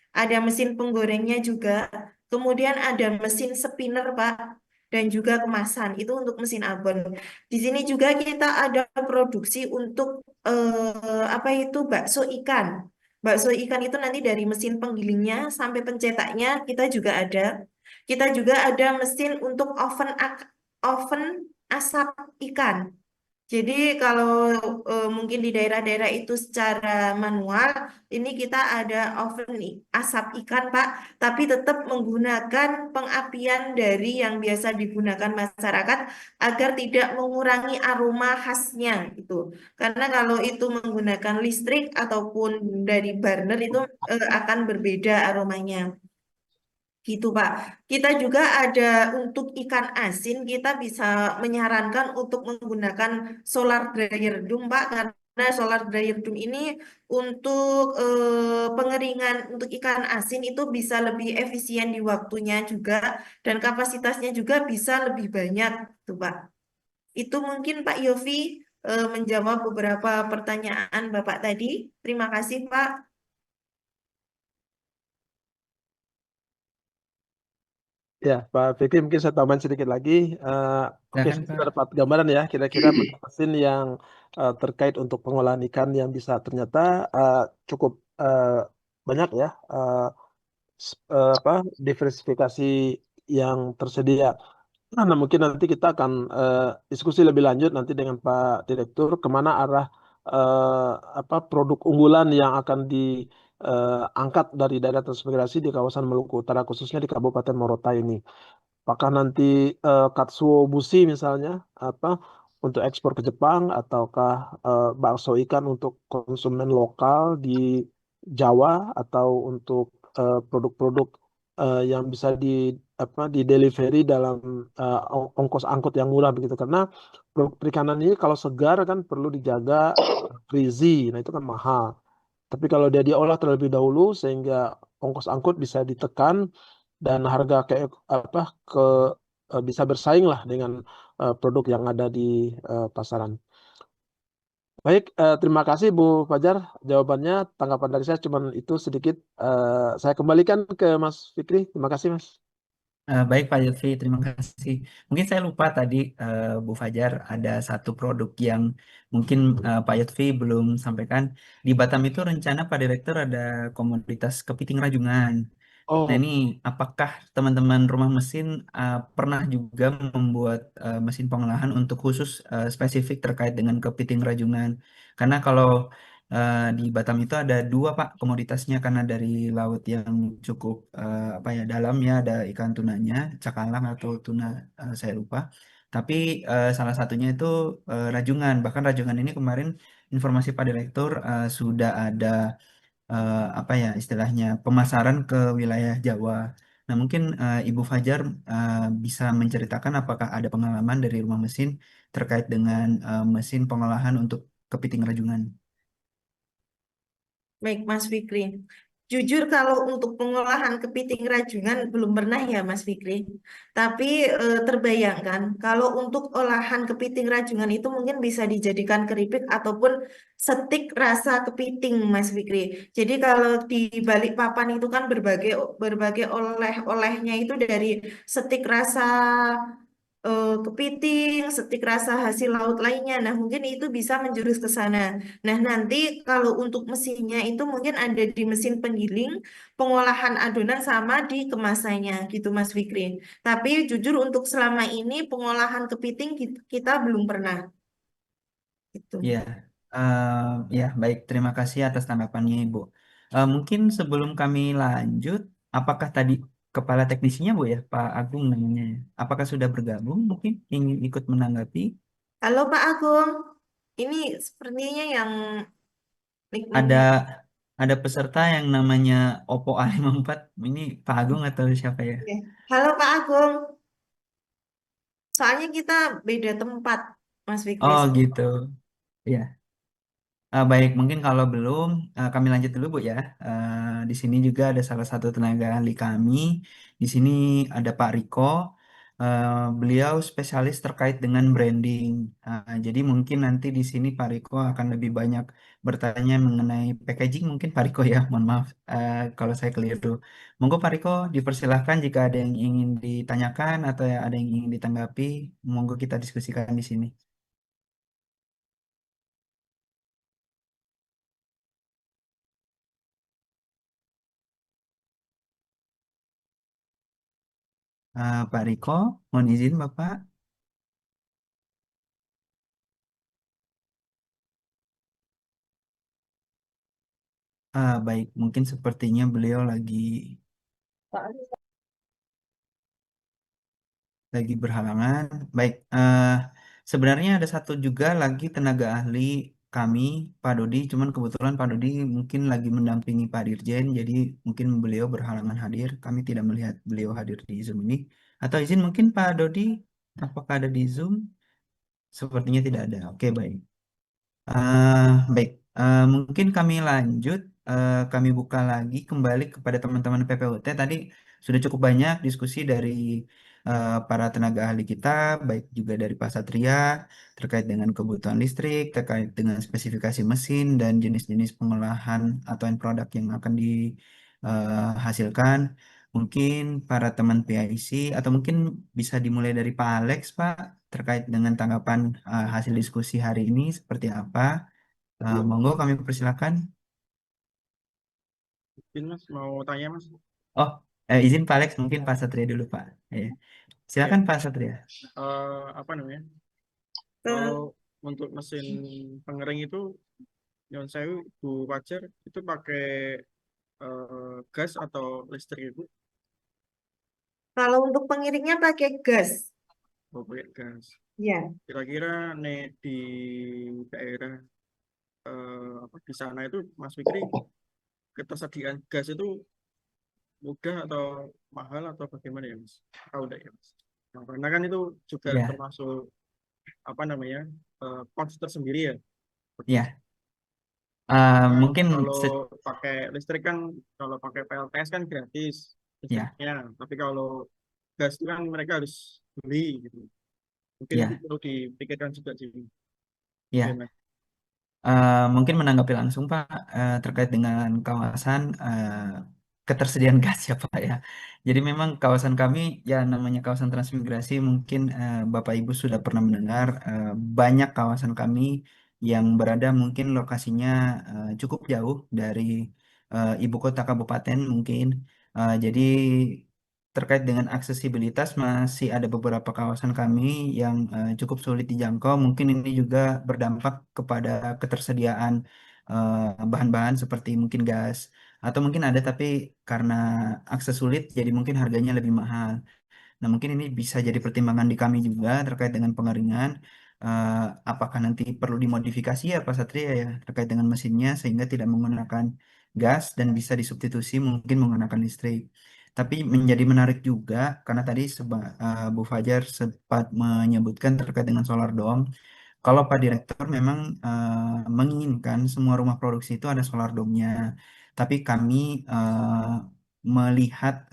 Ada mesin penggorengnya juga. Kemudian ada mesin spinner, Pak, dan juga kemasan. Itu untuk mesin abon. Di sini juga kita ada produksi untuk apa itu bakso ikan. Bakso ikan itu nanti dari mesin penggilingnya sampai pencetaknya kita juga ada. Kita juga ada mesin untuk oven asap ikan. Jadi kalau mungkin di daerah-daerah itu secara manual, ini kita ada oven asap ikan, Pak, tapi tetap menggunakan pengapian dari yang biasa digunakan masyarakat agar tidak mengurangi aroma khasnya gitu. Karena kalau itu menggunakan listrik ataupun dari burner itu akan berbeda aromanya. Gitu, Pak. Kita juga ada untuk ikan asin, kita bisa menyarankan untuk menggunakan solar dryer doom, Pak, karena solar dryer doom ini untuk pengeringan untuk ikan asin itu bisa lebih efisien di waktunya juga dan kapasitasnya juga bisa lebih banyak, tuh, Pak. Itu mungkin Pak Yofi menjawab beberapa pertanyaan Bapak tadi. Terima kasih, Pak. Ya, Pak Fikri mungkin saya tambahin sedikit lagi. Oke, Silakan saya sudah Pak. dapat gambaran ya, kira-kira mesin yang terkait untuk pengolahan ikan yang bisa ternyata eh, cukup banyak ya, apa diversifikasi yang tersedia. Nah, mungkin nanti kita akan diskusi lebih lanjut nanti dengan Pak Direktur kemana arah apa produk unggulan yang akan diangkat dari daerah transmigrasi di kawasan Maluku Utara khususnya di Kabupaten Morotai ini. Apakah nanti Katsuo Bushi misalnya apa untuk ekspor ke Jepang ataukah bakso ikan untuk konsumen lokal di Jawa atau untuk produk-produk yang bisa di delivery dalam ongkos angkut yang murah begitu karena produk perikanan ini kalau segar kan perlu dijaga freezy, nah itu kan mahal. Tapi kalau dia diolah terlebih dahulu sehingga ongkos angkut bisa ditekan dan harga kayak apa ke bisa bersaing lah dengan produk yang ada di pasaran. Baik, terima kasih Bu Fajar. Jawabannya, tanggapan dari saya cuma itu sedikit. Saya kembalikan ke Mas Fikri. Terima kasih, Mas. Baik Pak Lutfi, terima kasih. Mungkin saya lupa tadi Bu Fajar ada satu produk yang mungkin Pak Lutfi belum sampaikan. Di Batam itu rencana Pak Direktur ada komoditas kepiting rajungan. Nah Oh, ini apakah teman-teman rumah mesin pernah juga membuat mesin pengolahan untuk khusus spesifik terkait dengan kepiting rajungan? Karena kalau di Batam itu ada dua Pak komoditasnya karena dari laut yang cukup apa ya dalam ya ada ikan tunanya, cakalang atau tuna saya lupa. Tapi salah satunya itu rajungan. Bahkan rajungan ini kemarin informasi Pak Direktur sudah ada apa ya istilahnya pemasaran ke wilayah Jawa. Nah, mungkin Ibu Fajar bisa menceritakan apakah ada pengalaman dari rumah mesin terkait dengan mesin pengolahan untuk kepiting rajungan. Baik, Mas Fikri. Jujur kalau untuk pengolahan kepiting rajungan belum pernah ya, Mas Fikri. Tapi terbayangkan kalau untuk olahan kepiting rajungan itu mungkin bisa dijadikan keripik ataupun stik rasa kepiting, Mas Fikri. Jadi kalau di balik papan itu kan berbagai berbagai oleh-olehnya itu dari stik rasa kepiting, stik rasa hasil laut lainnya. Nah, mungkin itu bisa menjurus ke sana. Nah, nanti kalau untuk mesinnya itu mungkin ada di mesin penggiling, pengolahan adonan sama di kemasannya gitu Mas Fikri. Tapi jujur untuk selama ini pengolahan kepiting kita belum pernah gitu. Ya, eh, ya baik. Terima kasih atas tanggapannya, Ibu. Mungkin sebelum kami lanjut, apakah tadi kepala teknisinya, Bu ya, Pak Agung namanya, ya? Apakah sudah bergabung? Mungkin ingin ikut menanggapi? Halo Pak Agung, ini sepertinya yang Ada nickname-nya. ada peserta yang namanya Oppo A54. Ini Pak Agung atau siapa ya? Oke. Halo Pak Agung, soalnya kita beda tempat Mas Fikri. Oh gitu. Ya. Baik, mungkin kalau belum, kami lanjut dulu Bu ya. Di sini juga ada salah satu tenaga ahli kami. Di sini ada Pak Riko. Beliau spesialis terkait dengan branding. Jadi mungkin nanti di sini Pak Riko akan lebih banyak bertanya mengenai packaging. Mungkin Pak Riko ya, mohon maaf kalau saya keliru. Monggo Pak Riko, dipersilahkan jika ada yang ingin ditanyakan atau ada yang ingin ditanggapi. Monggo kita diskusikan di sini. Pak Riko, mohon izin Bapak. Baik, mungkin sepertinya beliau lagi berhalangan. Baik, sebenarnya ada satu juga lagi tenaga ahli kami, Pak Dodi. Cuman kebetulan Pak Dodi mungkin lagi mendampingi Pak Dirjen, jadi mungkin beliau berhalangan hadir. Kami tidak melihat beliau hadir di Zoom ini. Atau izin mungkin Pak Dodi, apakah ada di Zoom? Sepertinya tidak ada. Oke, baik. Baik, mungkin kami lanjut, kami buka lagi kembali kepada teman-teman PPUT. Tadi sudah cukup banyak diskusi dari para tenaga ahli kita, baik juga dari Pak Satria, terkait dengan kebutuhan listrik, terkait dengan spesifikasi mesin, dan jenis-jenis pengolahan atau end produk yang akan dihasilkan. Mungkin para teman PIC, atau mungkin bisa dimulai dari Pak Alex, Pak, terkait dengan tanggapan hasil diskusi hari ini seperti apa. Monggo kami persilakan. Mungkin Mas mau tanya Mas. Oh, izin Pak Alex, mungkin Pak Satria dulu Pak. Ya. Ya, Silakan Pak Satria. apa namanya? Kalau untuk mesin pengering itu, yang saya Bu Fajar itu pakai gas atau listrik itu? Kalau untuk pengiringnya pakai gas. Oh, pakai gas. Ya. Kira-kira nih di daerah apa di sana itu Mas Fikri, ketersediaan gas itu mudah atau mahal atau bagaimana ya Mas? Tahu enggak ya Mas? Nah, karena kan itu juga Ya, termasuk apa namanya cost tersendiri ya. ya. Karena Mungkin kalau pakai listrik kan, kalau pakai PLTS kan gratis ya, listriknya, tapi kalau gas itu kan mereka harus beli gitu. Mungkin itu ya, perlu dipikirkan juga sih. Oke, ya. Mas. Mungkin menanggapi langsung Pak, terkait dengan kawasan ketersediaan gas ya Pak ya. Jadi memang kawasan kami ya namanya kawasan transmigrasi, mungkin Bapak Ibu sudah pernah mendengar, banyak kawasan kami yang berada mungkin lokasinya cukup jauh dari ibu kota kabupaten mungkin. Jadi terkait dengan aksesibilitas masih ada beberapa kawasan kami yang cukup sulit dijangkau. Mungkin ini juga berdampak kepada ketersediaan bahan-bahan seperti mungkin gas, atau mungkin ada tapi karena akses sulit jadi mungkin harganya lebih mahal. Nah, mungkin ini bisa jadi pertimbangan di kami juga terkait dengan pengeringan. Eh, apakah nanti perlu dimodifikasi ya Pak Satria ya terkait dengan mesinnya sehingga tidak menggunakan gas dan bisa disubstitusi mungkin menggunakan listrik. Tapi menjadi menarik juga karena tadi Bu Fajar sempat menyebutkan terkait dengan solar dome. Kalau Pak Direktur memang menginginkan semua rumah produksi itu ada solar dome-nya, tapi kami melihat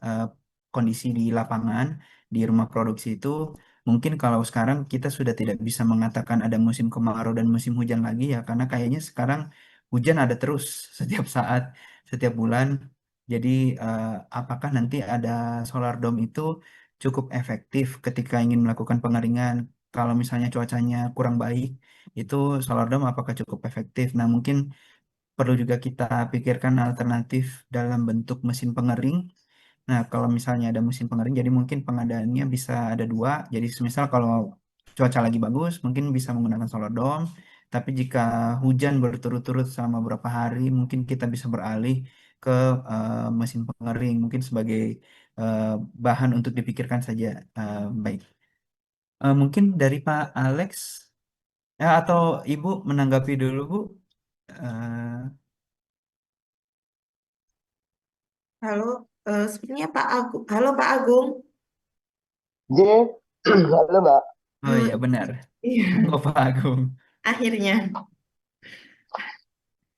kondisi di lapangan di rumah produksi itu, mungkin kalau sekarang kita sudah tidak bisa mengatakan ada musim kemarau dan musim hujan lagi ya, karena kayaknya sekarang hujan ada terus setiap saat, setiap bulan. Jadi apakah nanti ada solar dome itu cukup efektif ketika ingin melakukan pengeringan? Kalau misalnya cuacanya kurang baik, itu solar dome apakah cukup efektif? Nah, mungkin perlu juga kita pikirkan alternatif dalam bentuk mesin pengering. Nah, kalau misalnya ada mesin pengering, jadi mungkin pengadaannya bisa ada dua. Jadi, misal kalau cuaca lagi bagus, mungkin bisa menggunakan solar dome. Tapi jika hujan berturut-turut selama beberapa hari, mungkin kita bisa beralih ke mesin pengering, mungkin sebagai eh, bahan untuk dipikirkan saja. Baik. Mungkin dari Pak Alex, ya, atau Ibu menanggapi dulu, Bu. Eh, Halo, sepertinya Pak Agung. Halo Pak Agung. J, halo Mbak. oh iya, benar. Iya, Monggo Pak Agung. akhirnya.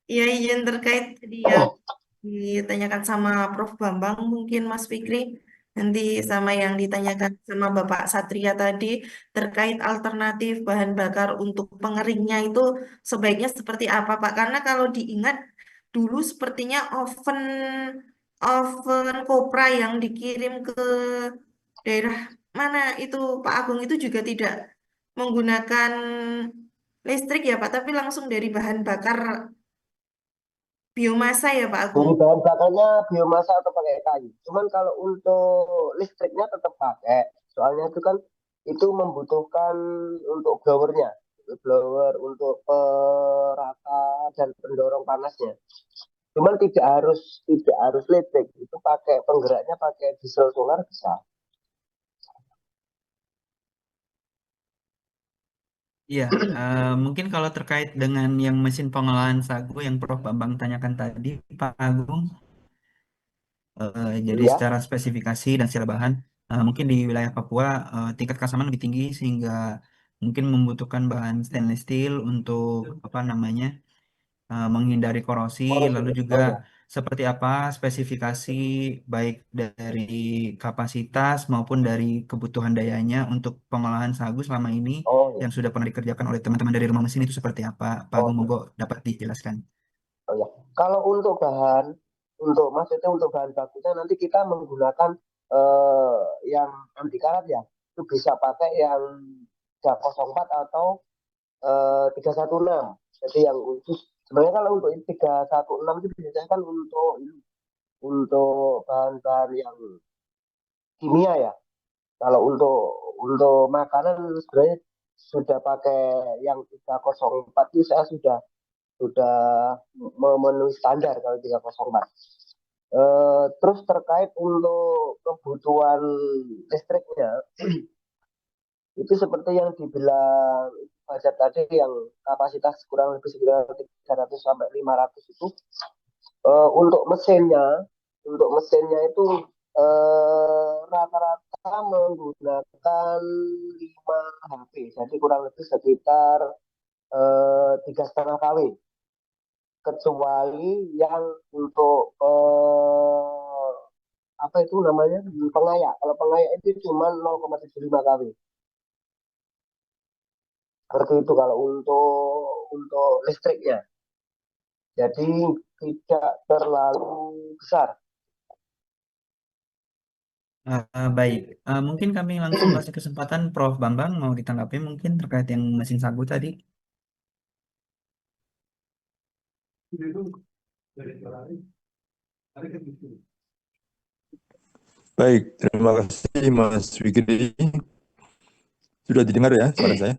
Iya, izin terkait tadi yang ditanyakan sama Prof. Bambang, mungkin Mas Fikri, nanti sama yang ditanyakan sama Bapak Satria tadi, terkait alternatif bahan bakar untuk pengeringnya itu sebaiknya seperti apa, Pak? Karena kalau diingat, dulu sepertinya oven oven Kopra yang dikirim ke daerah mana itu Pak Agung itu juga tidak menggunakan listrik ya Pak, tapi langsung dari bahan bakar biomasa ya Pak Agung. Dari bahan bakarnya biomasa atau pakai kayu. Cuman kalau untuk listriknya tetap pakai. Soalnya itu kan itu membutuhkan untuk blowernya. Blower untuk perata dan pendorong panasnya. Cuman tidak harus listrik, itu pakai penggeraknya pakai diesel solar bisa. Iya, mungkin kalau terkait dengan yang mesin pengolahan sagu yang Prof. Bambang tanyakan tadi, Pak Agung, jadi Ya. secara spesifikasi dan secara bahan, mungkin di wilayah Papua tingkat keasaman lebih tinggi sehingga mungkin membutuhkan bahan stainless steel untuk apa namanya menghindari korosi, Korosi. lalu juga Oh ya. seperti apa spesifikasi baik dari kapasitas maupun dari kebutuhan dayanya untuk pengolahan sagu selama ini Oh ya. yang sudah pernah dikerjakan oleh teman-teman dari rumah mesin itu seperti apa, Pak Oh Agung, ya. monggo dapat dijelaskan. Oh ya. Kalau maksudnya untuk bahan bakunya nanti kita menggunakan yang anti karat ya. Itu bisa pakai yang 304 atau 316. Jadi yang khusus sebenarnya kalau untuk 316 itu biasanya kan untuk bahan-bahan yang kimia ya. Kalau untuk makanan sebenarnya sudah pakai yang 304 itu saya sudah memenuhi standar kalau 304. Terus terkait untuk kebutuhan listriknya itu seperti yang dibilang Fajar tadi yang kapasitas kurang lebih sekitar 300 sampai 500 itu untuk mesinnya itu rata-rata menggunakan 5 HP, jadi kurang lebih sekitar 3,5 kW, kecuali yang untuk apa itu namanya pengayak. Kalau pengayak itu cuma 0,75 kW. Seperti itu kalau untuk listriknya. Jadi tidak terlalu besar. Baik, mungkin kami langsung kasih kesempatan Prof. Bambang mau ditanggapi mungkin terkait yang mesin sagu tadi. Baik, terima kasih Mas Fikri. Sudah didengar ya suara saya?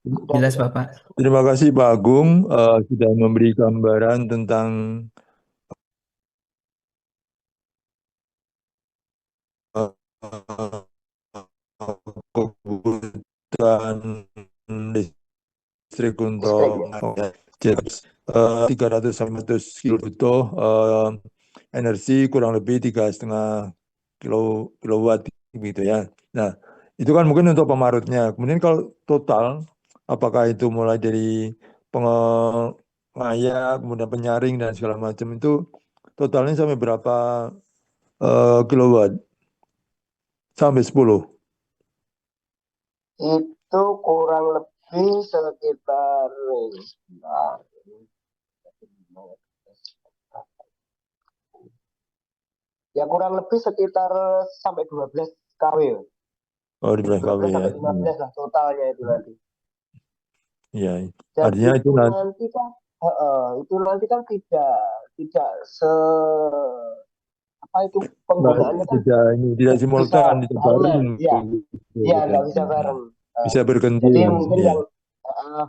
Jelas Bapak. Terima kasih Pak Agung sudah memberi gambaran tentang kebutuhan listrik untuk jadi 300 sampai 100 kilo butuh energi kurang lebih 3,5 kilowatt gitu ya. Nah, itu kan mungkin untuk pemarutnya. Kemudian kalau total, apakah itu mulai dari pengayak, kemudian penyaring dan segala macam itu totalnya sampai berapa kilowatt? Sampai 10. Itu kurang lebih sekitar ya kurang lebih sekitar sampai 12 kW. Oh, 12 kW 12 ya. sampai 15 lah totalnya itu nanti. Iya, Dan artinya itu itu nanti kan tidak apa itu penggunaannya kan tidak simultan, tidak bareng. Iya, iya nggak bisa bareng. Bisa berganti. Jadi mungkin ya. yang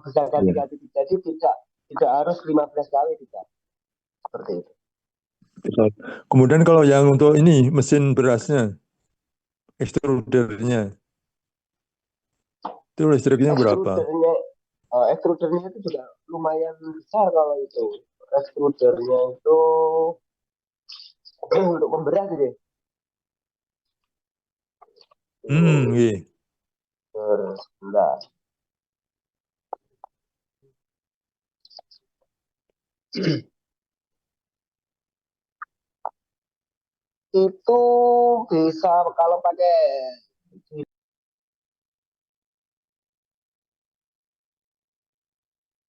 bisa ganti-ganti. Jadi tidak harus 15 kali tidak. Seperti itu. Kemudian kalau yang untuk ini mesin berasnya, extrudernya, itu listriknya berapa? Extrudernya itu juga lumayan besar kalau itu. Extrudernya itu untuk memberas gitu. Iya. Sebentar. Itu bisa kalau pakai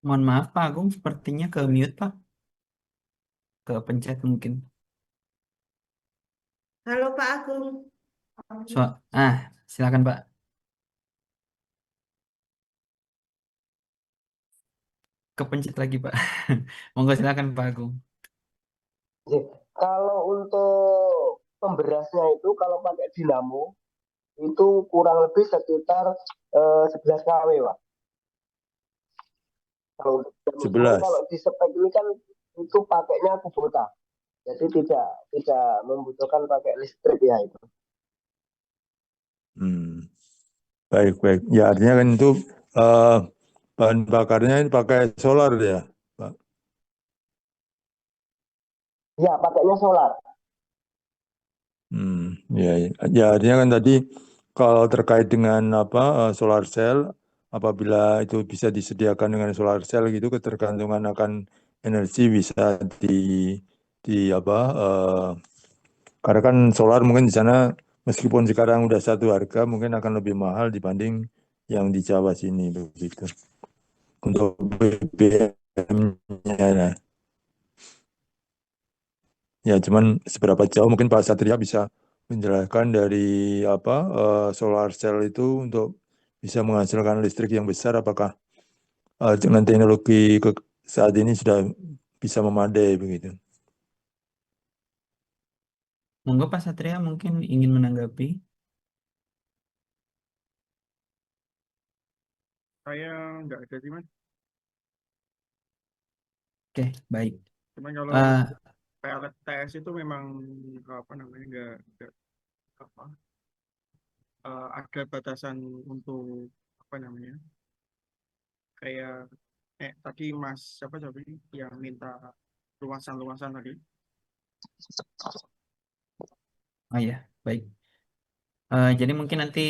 Mohon maaf Pak Agung, sepertinya ke mute Pak. Ke pencet mungkin. Halo Pak Agung. Silakan Pak. Kepencet lagi Pak. Monggo silakan Pak Agung. kalau untuk pemberasnya itu kalau pakai dinamo itu kurang lebih sekitar 11 kW Pak. Kalau 11. Kalau di spek ini kan itu pakainya Kubota. Jadi tidak membutuhkan pakai listrik ya itu. Baik, baik. Ya artinya kan itu bahan bakarnya ini pakai solar ya, Pak. Ya, pakainya solar. Ya, ya. Ya, artinya kan tadi kalau terkait dengan solar cell, apabila itu bisa disediakan dengan solar cell gitu, ketergantungan akan energi bisa di apa? Karena kan solar mungkin di sana meskipun sekarang udah satu harga, mungkin akan lebih mahal dibanding yang di Jawa sini begitu. Untuk BBM-nya, nah. Ya, cuman seberapa jauh mungkin Pak Satria bisa menjelaskan dari solar cell itu untuk bisa menghasilkan listrik yang besar, apakah dengan teknologi saat ini sudah bisa memadai begitu? Monggo Pak Satria mungkin ingin menanggapi. Saya nggak ada sih Mas. Oke, baik. Cuman kalau Eh, PLTS itu memang apa namanya nggak apa ada batasan untuk apa namanya kayak tadi Mas siapa tadi yang minta luasan-luasan tadi. oh ya, baik. Jadi mungkin nanti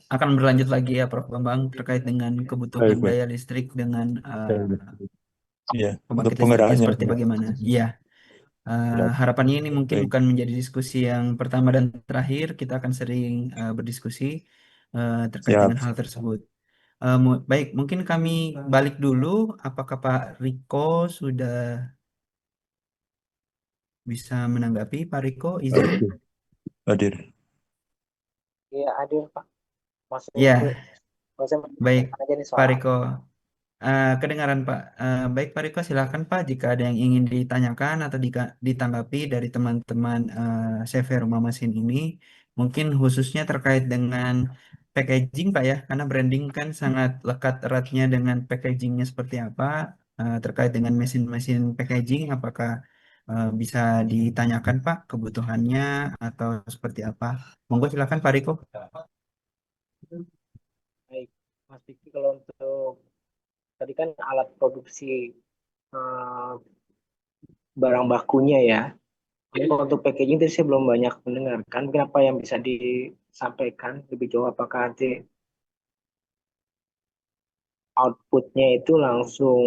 akan berlanjut lagi ya Prof. Bambang terkait dengan Baik, kebutuhan baik. daya listrik dengan Iya, untuk pembangkit listriknya penggeraknya. seperti bagaimana. Iya, Siap. harapannya ini mungkin Baik, bukan menjadi diskusi yang pertama dan terakhir. Kita akan sering berdiskusi terkait siap. dengan hal tersebut. Baik, mungkin kami balik dulu. Apakah Pak Riko sudah bisa menanggapi? Pak Riko, izin. Hadir. Iya, hadir Pak. Masih Ya, masih baik, aja nih Pak soal. Riko. Kedengaran Pak. Baik Pak Riko, silakan Pak jika ada yang ingin ditanyakan atau ditanggapi dari teman-teman CV Rumah Mesin ini, mungkin khususnya terkait dengan packaging Pak ya, karena branding kan sangat lekat eratnya dengan packagingnya seperti apa, terkait dengan mesin-mesin packaging, apakah bisa ditanyakan Pak kebutuhannya atau seperti apa? Monggo silakan Pak Riko. Baik, Mas Diki, kalau untuk tadi kan alat produksi eh, barang bakunya ya. Ini kalau untuk packaging tadi saya belum banyak mendengarkan. Mungkin apa yang bisa disampaikan lebih jauh, apakah nanti outputnya itu langsung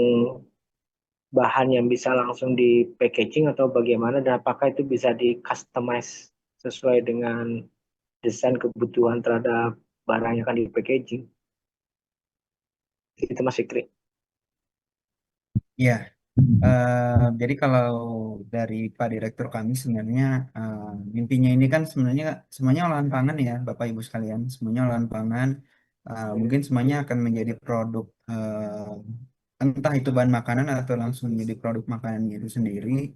bahan yang bisa langsung di packaging atau bagaimana, dan apakah itu bisa di customize sesuai dengan desain kebutuhan terhadap barang yang akan di packaging. Itu Mas Fikri. Ya. Jadi kalau dari Pak Direktur kami sebenarnya mimpinya ini kan sebenarnya semuanya olahan pangan ya Bapak Ibu sekalian, semuanya olahan pangan. Mungkin semuanya akan menjadi produk entah itu bahan makanan atau langsung menjadi produk makanannya itu sendiri.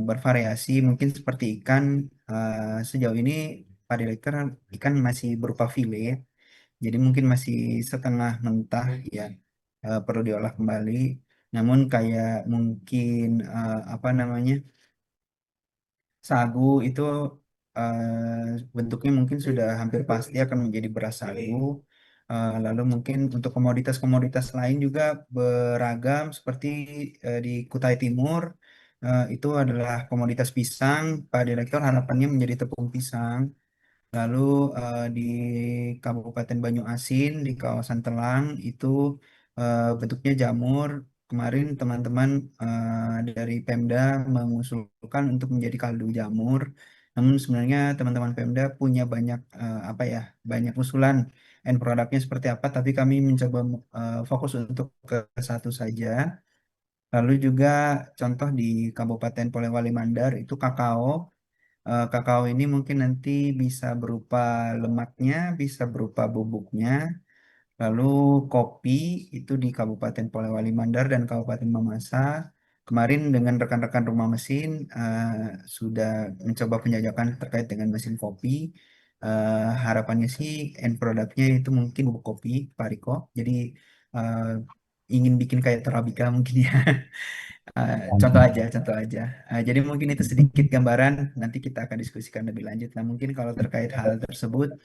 Bervariasi mungkin seperti ikan. Sejauh ini Pak Direktur ikan masih berupa file, jadi mungkin masih setengah mentah ya, perlu diolah kembali. Namun kayak mungkin apa namanya sagu itu bentuknya mungkin sudah hampir pasti akan menjadi beras sagu. Lalu mungkin untuk komoditas-komoditas lain juga beragam seperti di Kutai Timur itu adalah komoditas pisang. Pak Direktur harapannya menjadi tepung pisang. Lalu di Kabupaten Banyuasin di kawasan Telang itu bentuknya jamur. Kemarin teman-teman dari Pemda mengusulkan untuk menjadi kaldu jamur. Namun sebenarnya teman-teman Pemda punya banyak apa ya, banyak usulan end produknya seperti apa. Tapi kami mencoba fokus untuk ke satu saja. Lalu juga contoh di Kabupaten Polewali Mandar itu kakao. Kakao ini mungkin nanti bisa berupa lemaknya, bisa berupa bubuknya. Lalu kopi itu di Kabupaten Polewali Mandar dan Kabupaten Mamasa. Kemarin dengan rekan-rekan rumah mesin sudah mencoba penjajakan terkait dengan mesin kopi. Harapannya sih end produknya itu mungkin bubuk kopi, Pak Riko. Jadi eh, ingin bikin kayak Torabika mungkin ya. Contoh aja, contoh aja. Jadi mungkin itu sedikit gambaran, nanti kita akan diskusikan lebih lanjut. Nah, mungkin kalau terkait hal tersebut,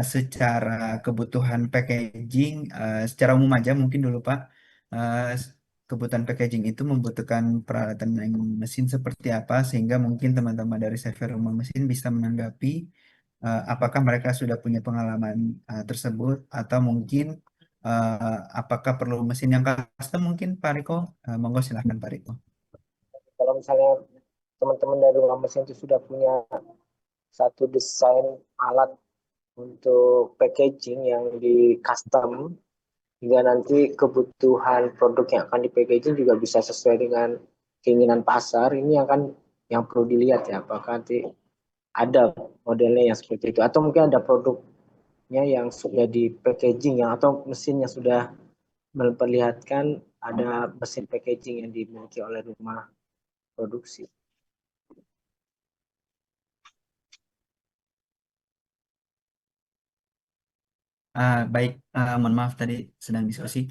secara kebutuhan packaging, secara umum aja mungkin dulu Pak, eh, kebutuhan packaging itu membutuhkan peralatan dan mesin seperti apa, sehingga mungkin teman-teman dari server rumah mesin bisa menanggapi apakah mereka sudah punya pengalaman tersebut, atau mungkin apakah perlu mesin yang custom mungkin Pak Riko. Monggo silahkan Pak Riko. Kalau misalnya teman-teman dari rumah mesin itu sudah punya satu desain alat untuk packaging yang di custom, hingga nanti kebutuhan produk yang akan di packaging juga bisa sesuai dengan keinginan pasar. Ini akan yang perlu dilihat ya, apakah nanti ada modelnya yang seperti itu, atau mungkin ada produknya yang sudah di packaging yang, atau mesinnya sudah memperlihatkan ada mesin packaging yang dimiliki oleh rumah produksi. Baik, mohon maaf tadi sedang diskusi.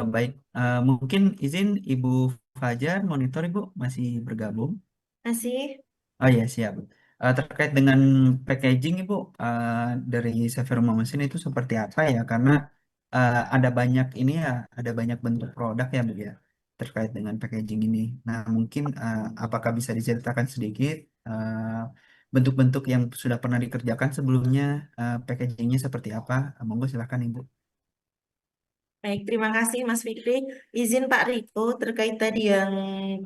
Baik, mungkin izin Ibu Fajar, monitor Ibu masih bergabung. Masih? Oh iya, siap. Terkait dengan packaging Ibu, dari server rumah mesin itu seperti apa ya? Karena ada banyak ini ya, ada banyak bentuk produk ya Bu ya, terkait dengan packaging ini. Nah, mungkin apakah bisa diceritakan sedikit bentuk-bentuk yang sudah pernah dikerjakan sebelumnya, packagingnya seperti apa? Monggo silakan Ibu. Baik, terima kasih Mas Fikri. Izin Pak Riko terkait tadi yang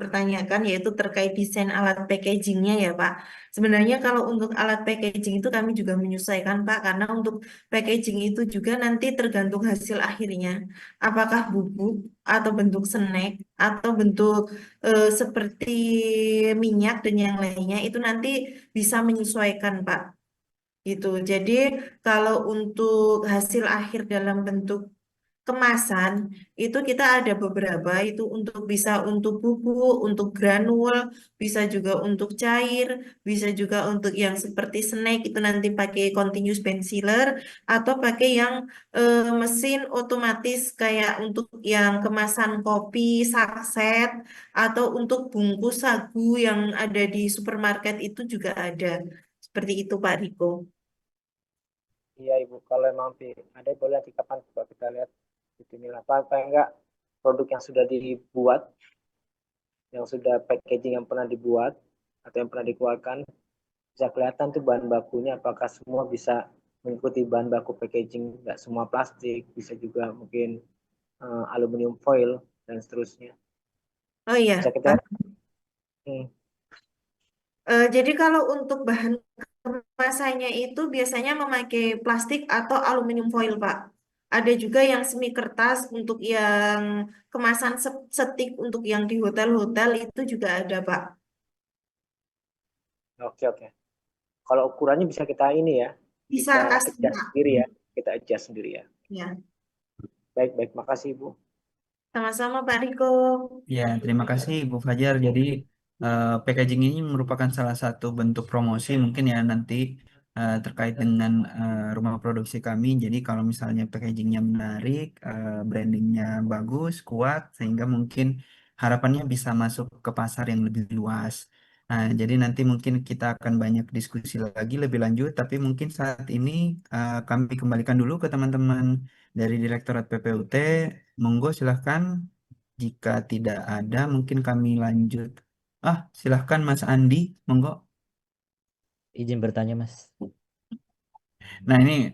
pertanyakan, yaitu terkait desain alat packagingnya ya Pak. Sebenarnya kalau untuk alat packaging itu kami juga menyesuaikan Pak, karena untuk packaging itu juga nanti tergantung hasil akhirnya. Apakah bubuk atau bentuk snack atau bentuk seperti minyak dan yang lainnya, itu nanti bisa menyesuaikan Pak. Gitu. Jadi kalau untuk hasil akhir dalam bentuk kemasan itu kita ada beberapa, itu untuk bisa untuk bubuk, untuk granul, bisa juga untuk cair, bisa juga untuk yang seperti snack itu nanti pakai continuous band sealer, atau pakai yang mesin otomatis kayak untuk yang kemasan kopi, sakset, atau untuk bungkus sagu yang ada di supermarket itu juga ada. Seperti itu Pak Riko. Iya Ibu, kalau emang ada boleh nanti kapan coba kita lihat itu apa enggak produk yang sudah dibuat, yang sudah packaging yang pernah dibuat atau yang pernah dikeluarkan, bisa kelihatan tuh bahan bakunya apakah semua bisa mengikuti bahan baku packaging, nggak semua plastik, bisa juga mungkin aluminium foil dan seterusnya. Oh iya, Bisa kita jadi kalau untuk bahan kemasannya itu biasanya memakai plastik atau aluminium foil, Pak. Ada juga yang semi kertas untuk yang kemasan setik untuk yang di hotel-hotel itu juga ada, Pak. oke oke. Kalau ukurannya bisa kita ini ya, Bisa kita custom, adjust Pak. sendiri ya, kita adjust sendiri ya. Ya, Baik baik, makasih Ibu. sama-sama Pak Riko. Ya, terima kasih Bu Fajar. Jadi packaging ini merupakan salah satu bentuk promosi mungkin ya nanti terkait dengan rumah produksi kami. Jadi kalau misalnya packagingnya menarik, brandingnya bagus, kuat, sehingga mungkin harapannya bisa masuk ke pasar yang lebih luas. Nah, jadi nanti mungkin kita akan banyak diskusi lagi lebih lanjut, tapi mungkin saat ini kami kembalikan dulu ke teman-teman dari Direktorat PPUT. Monggo silahkan. Jika tidak ada, mungkin kami lanjut. Silahkan Mas Andi, monggo. Izin bertanya, Mas. Nah, ini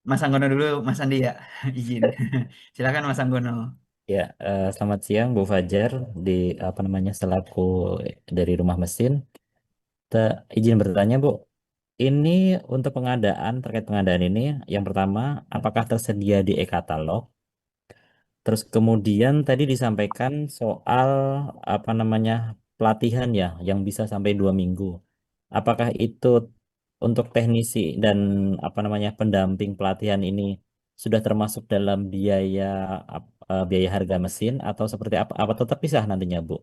Mas Anggono dulu, Mas Andi ya, izin. Silakan Mas Anggono. Ya, selamat siang Bu Fajar di apa namanya selaku dari Rumah Mesin. Izin bertanya, Bu. Ini untuk pengadaan terkait pengadaan ini, yang pertama, apakah tersedia di e-katalog? Terus kemudian tadi disampaikan soal apa namanya pelatihan ya, yang bisa sampai 2 minggu. Apakah itu untuk teknisi dan apa namanya pendamping pelatihan ini sudah termasuk dalam biaya biaya harga mesin atau seperti apa? Apa tetap pisah nantinya, Bu?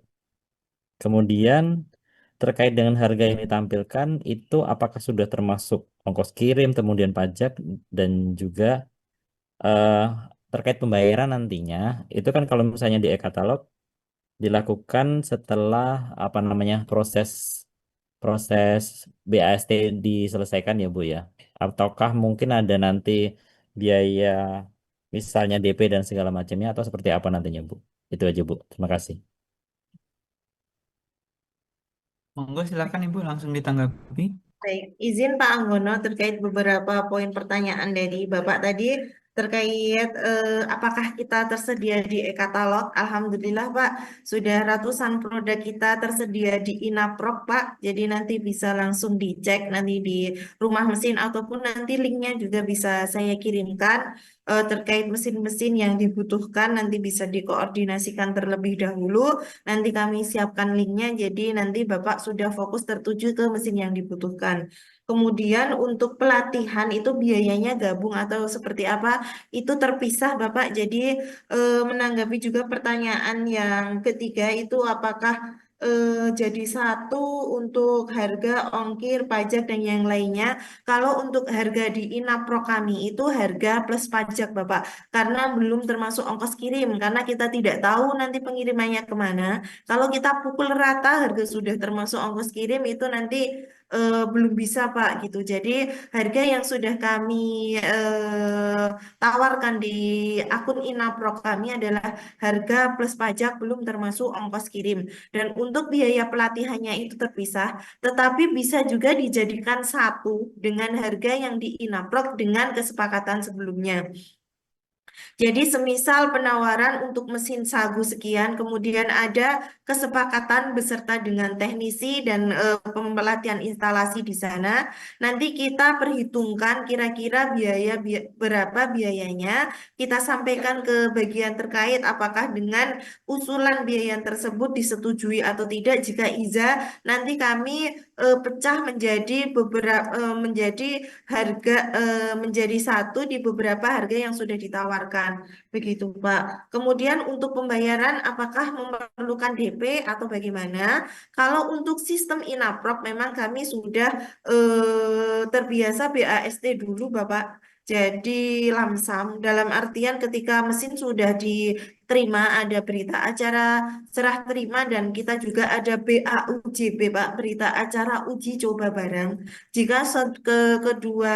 Kemudian terkait dengan harga yang ditampilkan itu apakah sudah termasuk ongkos kirim, kemudian pajak dan juga eh, terkait pembayaran nantinya itu kan kalau misalnya di e-katalog dilakukan setelah apa namanya proses proses BAST diselesaikan ya Bu ya? Ataukah mungkin ada nanti biaya misalnya DP dan segala macamnya atau seperti apa nantinya Bu? Itu aja Bu. Terima kasih. Monggo silakan Ibu langsung ditanggapi. Baik, izin Pak Anggono terkait beberapa poin pertanyaan dari Bapak tadi terkait apakah kita tersedia di e-katalog. Alhamdulillah Pak, sudah ratusan produk kita tersedia di Inaprok Pak. Jadi nanti bisa langsung dicek nanti di rumah mesin ataupun nanti linknya juga bisa saya kirimkan terkait mesin-mesin yang dibutuhkan nanti bisa dikoordinasikan terlebih dahulu. Nanti kami siapkan linknya, jadi nanti Bapak sudah fokus tertuju ke mesin yang dibutuhkan. Kemudian untuk pelatihan itu biayanya gabung atau seperti apa? Itu terpisah Bapak. Jadi menanggapi juga pertanyaan yang ketiga itu apakah jadi satu untuk harga, ongkir, pajak dan yang lainnya. Kalau untuk harga di Inapro kami itu harga plus pajak Bapak. Karena belum termasuk ongkos kirim. Karena kita tidak tahu nanti pengirimannya kemana. Kalau kita pukul rata harga sudah termasuk ongkos kirim itu nanti belum bisa Pak gitu. Jadi harga yang sudah kami tawarkan di akun Inapro kami adalah harga plus pajak belum termasuk ongkos kirim. Dan untuk biaya pelatihannya itu terpisah, tetapi bisa juga dijadikan satu dengan harga yang di Inaprok dengan kesepakatan sebelumnya. Jadi semisal penawaran untuk mesin sagu sekian, kemudian ada kesepakatan beserta dengan teknisi dan pelatihan instalasi di sana. Nanti kita perhitungkan kira-kira berapa biayanya. Kita sampaikan ke bagian terkait apakah dengan usulan biaya tersebut disetujui atau tidak. Jika iya, nanti kami pecah menjadi menjadi harga menjadi satu di beberapa harga yang sudah ditawarkan. Begitu, Pak. Kemudian untuk pembayaran apakah memerlukan DP atau bagaimana? Kalau untuk sistem Inaprok memang kami sudah terbiasa BAST dulu, Bapak. Jadi lamsam dalam artian ketika mesin sudah diterima ada berita acara serah terima dan kita juga ada BAUJB Pak, berita acara uji coba barang. Jika kedua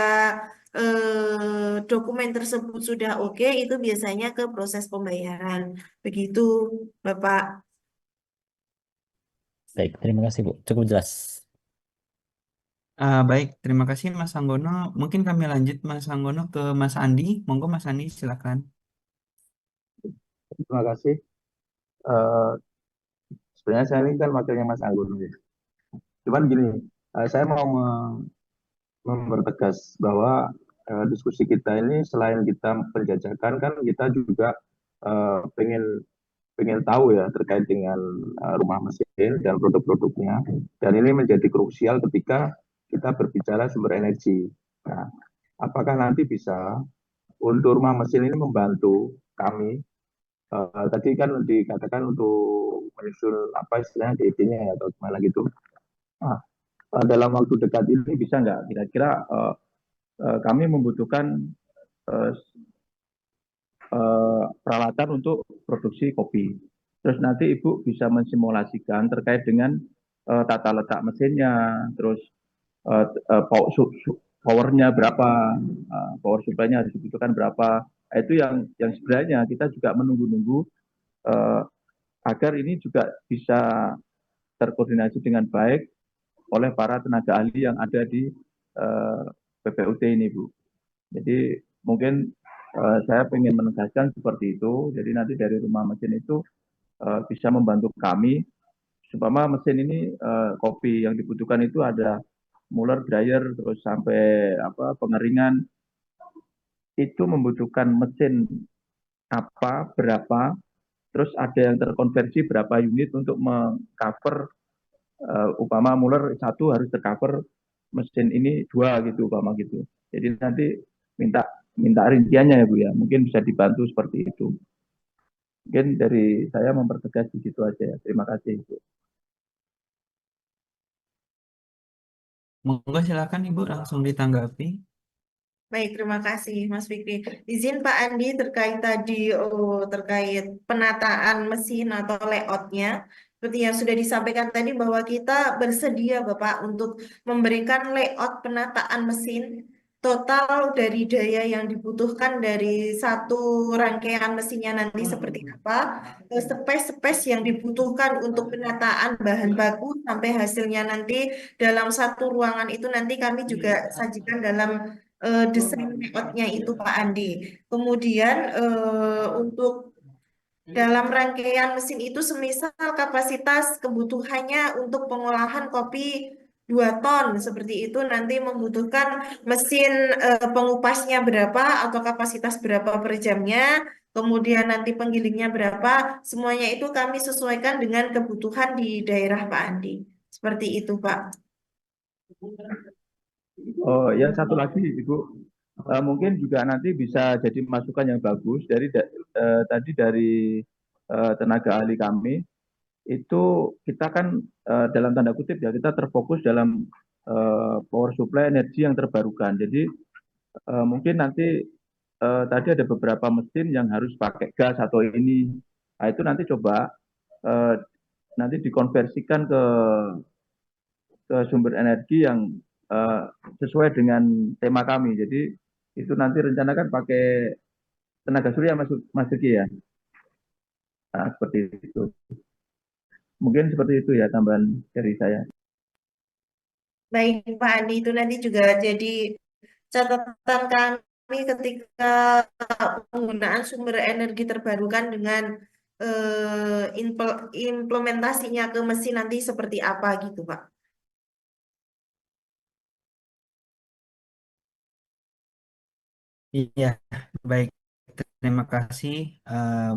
dokumen tersebut sudah oke, itu biasanya ke proses pembayaran. Begitu, Bapak. Baik, terima kasih Bu. Cukup jelas. Baik, terima kasih Mas Anggono. Mungkin kami lanjut Mas Anggono ke Mas Andi. Monggo Mas Andi silakan. Terima kasih. Eh, Sebenarnya saya ini kan wakilnya Mas Anggun ya. Cuman gini, saya mau mempertegas bahwa diskusi kita ini selain kita penjajakan kan kita juga pengen pengen tahu ya terkait dengan rumah mesin dan produk-produknya. Dan ini menjadi krusial ketika kita berbicara sumber energi. Nah, apakah nanti bisa untuk rumah mesin ini membantu kami? Tadi kan dikatakan untuk menyusul apa istilahnya DP-nya ya, atau gimana gitu. Nah, dalam waktu dekat ini bisa nggak kira-kira kami membutuhkan uh, peralatan untuk produksi kopi. Terus nanti Ibu bisa mensimulasikan terkait dengan tata letak mesinnya, terus powernya berapa, power supply-nya harus dibutuhkan berapa. Itu yang sebenarnya kita juga menunggu-nunggu agar ini juga bisa terkoordinasi dengan baik oleh para tenaga ahli yang ada di PPUT ini, Bu. Jadi mungkin saya ingin menegaskan seperti itu. Jadi nanti dari rumah mesin itu bisa membantu kami supaya mesin ini kopi yang dibutuhkan itu ada muller, dryer, terus sampai pengeringan itu membutuhkan mesin apa, berapa, terus ada yang terkonversi berapa unit untuk mengcover upama muller satu harus tercover mesin ini dua gitu upama gitu. Jadi nanti minta rinciannya ya Bu ya. Mungkin bisa dibantu seperti itu. Mungkin dari saya mempertegas di situ aja ya. Terima kasih Bu. Monggo silakan Ibu langsung ditanggapi. Baik, terima kasih Mas Fikri. Izin Pak Andi terkait tadi terkait penataan mesin atau layoutnya. Seperti yang sudah disampaikan tadi bahwa kita bersedia Bapak untuk memberikan layout penataan mesin total dari daya yang dibutuhkan dari satu rangkaian mesinnya nanti seperti apa, space-space yang dibutuhkan untuk penataan bahan baku sampai hasilnya nanti dalam satu ruangan itu nanti kami juga sajikan dalam desain layoutnya itu Pak Andi. Kemudian untuk dalam rangkaian mesin itu semisal kapasitas kebutuhannya untuk pengolahan kopi 2 ton seperti itu nanti membutuhkan mesin pengupasnya berapa atau kapasitas berapa per jamnya, kemudian nanti penggilingnya berapa, semuanya itu kami sesuaikan dengan kebutuhan di daerah Pak Andi. Seperti itu Pak. Oh ya, satu lagi Ibu, mungkin juga nanti bisa jadi masukan yang bagus dari tadi dari tenaga ahli kami. Itu kita kan dalam tanda kutip ya, kita terfokus dalam power supply energi yang terbarukan. Jadi mungkin nanti tadi ada beberapa mesin yang harus pakai gas atau ini. Nah, itu nanti coba nanti dikonversikan ke sumber energi yang sesuai dengan tema kami. Jadi itu nanti rencanakan pakai tenaga surya Mas Riki ya. Nah, seperti itu. Mungkin seperti itu ya tambahan dari saya. Baik Pak Andi, itu nanti juga jadi catatan kami ketika penggunaan sumber energi terbarukan dengan implementasinya ke mesin nanti seperti apa gitu Pak. Iya, baik. Terima kasih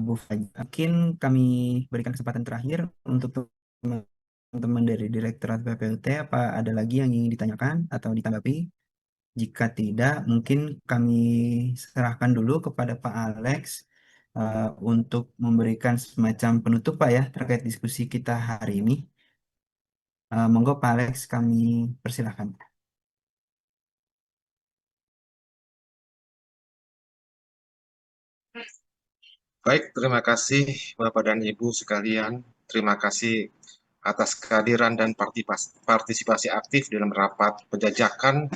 Bu Fajar. Mungkin kami berikan kesempatan terakhir untuk teman-teman dari Direktorat PPUT. Apa ada lagi yang ingin ditanyakan atau ditanggapi? Jika tidak, mungkin kami serahkan dulu kepada Pak Alex untuk memberikan semacam penutup Pak ya terkait diskusi kita hari ini. Monggo Pak Alex, kami persilahkan. Baik, terima kasih Bapak dan Ibu sekalian. Terima kasih atas kehadiran dan partisipasi aktif dalam rapat penjajakan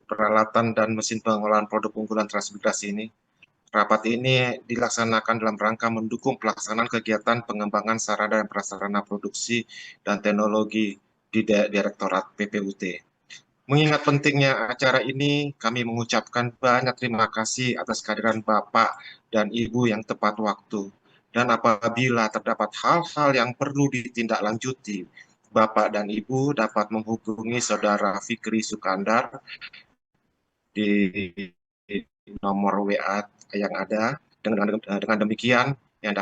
peralatan dan mesin pengolahan produk unggulan transmigrasi ini. Rapat ini dilaksanakan dalam rangka mendukung pelaksanaan kegiatan pengembangan sarana dan prasarana produksi dan teknologi di Direktorat PPUT. Mengingat pentingnya acara ini, kami mengucapkan banyak terima kasih atas kehadiran Bapak dan Ibu yang tepat waktu. Dan apabila terdapat hal-hal yang perlu ditindaklanjuti, Bapak dan Ibu dapat menghubungi Saudara Fikri Sukandar di nomor WA yang ada. Dengan demikian yang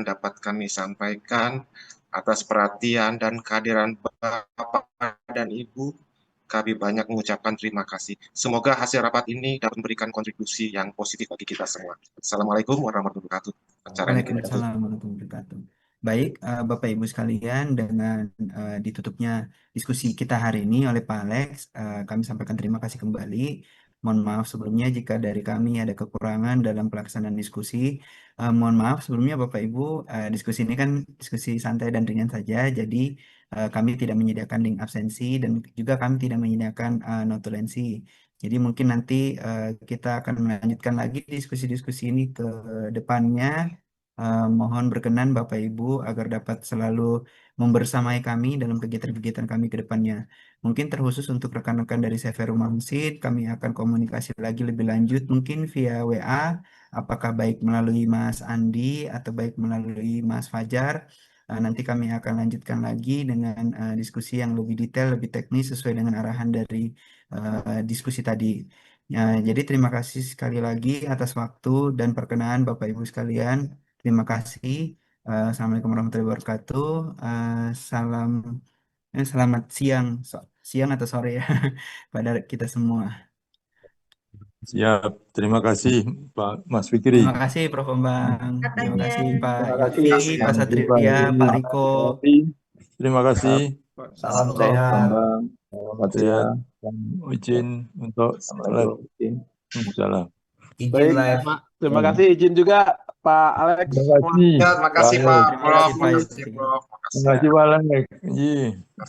dapat kami sampaikan atas perhatian dan kehadiran Bapak dan Ibu. Kami banyak mengucapkan terima kasih. Semoga hasil rapat ini dapat memberikan kontribusi yang positif bagi kita semua. Assalamualaikum warahmatullahi wabarakatuh. Acaranya kita tutup. Waalaikumsalam warahmatullahi wabarakatuh. Baik, Bapak Ibu sekalian, dengan ditutupnya diskusi kita hari ini oleh Pak Alex, kami sampaikan terima kasih kembali. Mohon maaf sebelumnya jika dari kami ada kekurangan dalam pelaksanaan diskusi. Mohon maaf sebelumnya Bapak Ibu, diskusi ini kan diskusi santai dan ringan saja, jadi kami tidak menyediakan link absensi dan juga kami tidak menyediakan notulensi. Jadi mungkin nanti kita akan melanjutkan lagi diskusi-diskusi ini ke depannya. Mohon berkenan Bapak Ibu agar dapat selalu membersamai kami dalam kegiatan-kegiatan kami ke depannya. Mungkin terkhusus untuk rekan-rekan dari CV Rumah Mesin, kami akan komunikasi lagi lebih lanjut mungkin via WA, apakah baik melalui Mas Andi atau baik melalui Mas Fajar. Nanti kami akan lanjutkan lagi dengan diskusi yang lebih detail, lebih teknis sesuai dengan arahan dari diskusi tadi. Jadi terima kasih sekali lagi atas waktu dan perkenan Bapak Ibu sekalian. Terima kasih. Assalamualaikum warahmatullahi wabarakatuh. Salam, selamat siang, siang atau sore ya pada kita semua. Siap, terima kasih Pak Mas Fikri. Terima kasih Prof. Bambang. Terima kasih Pak Terima kasih. Yofi, Pak Satria, Pak Riko. Terima kasih. Salam sehat. Selamat Iya. siang. Dan izin untuk live. Assalamualaikum. Izin. Salam. Izin Baik, live. terima kasih izin juga Pak Alex. Terima kasih. Ya, terima kasih Baik. Pak Terima Prof. kasih Pak Terima kasih Yusri. Prof. Terima kasih Terima ya. kasih Pak Alex. Iya.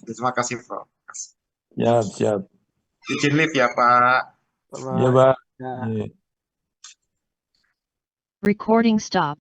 Terima kasih Prof. Terima kasih. Siap, siap. Izin live ya Pak. Iya, Sama. Pak. Ya. Iya. Recording stop.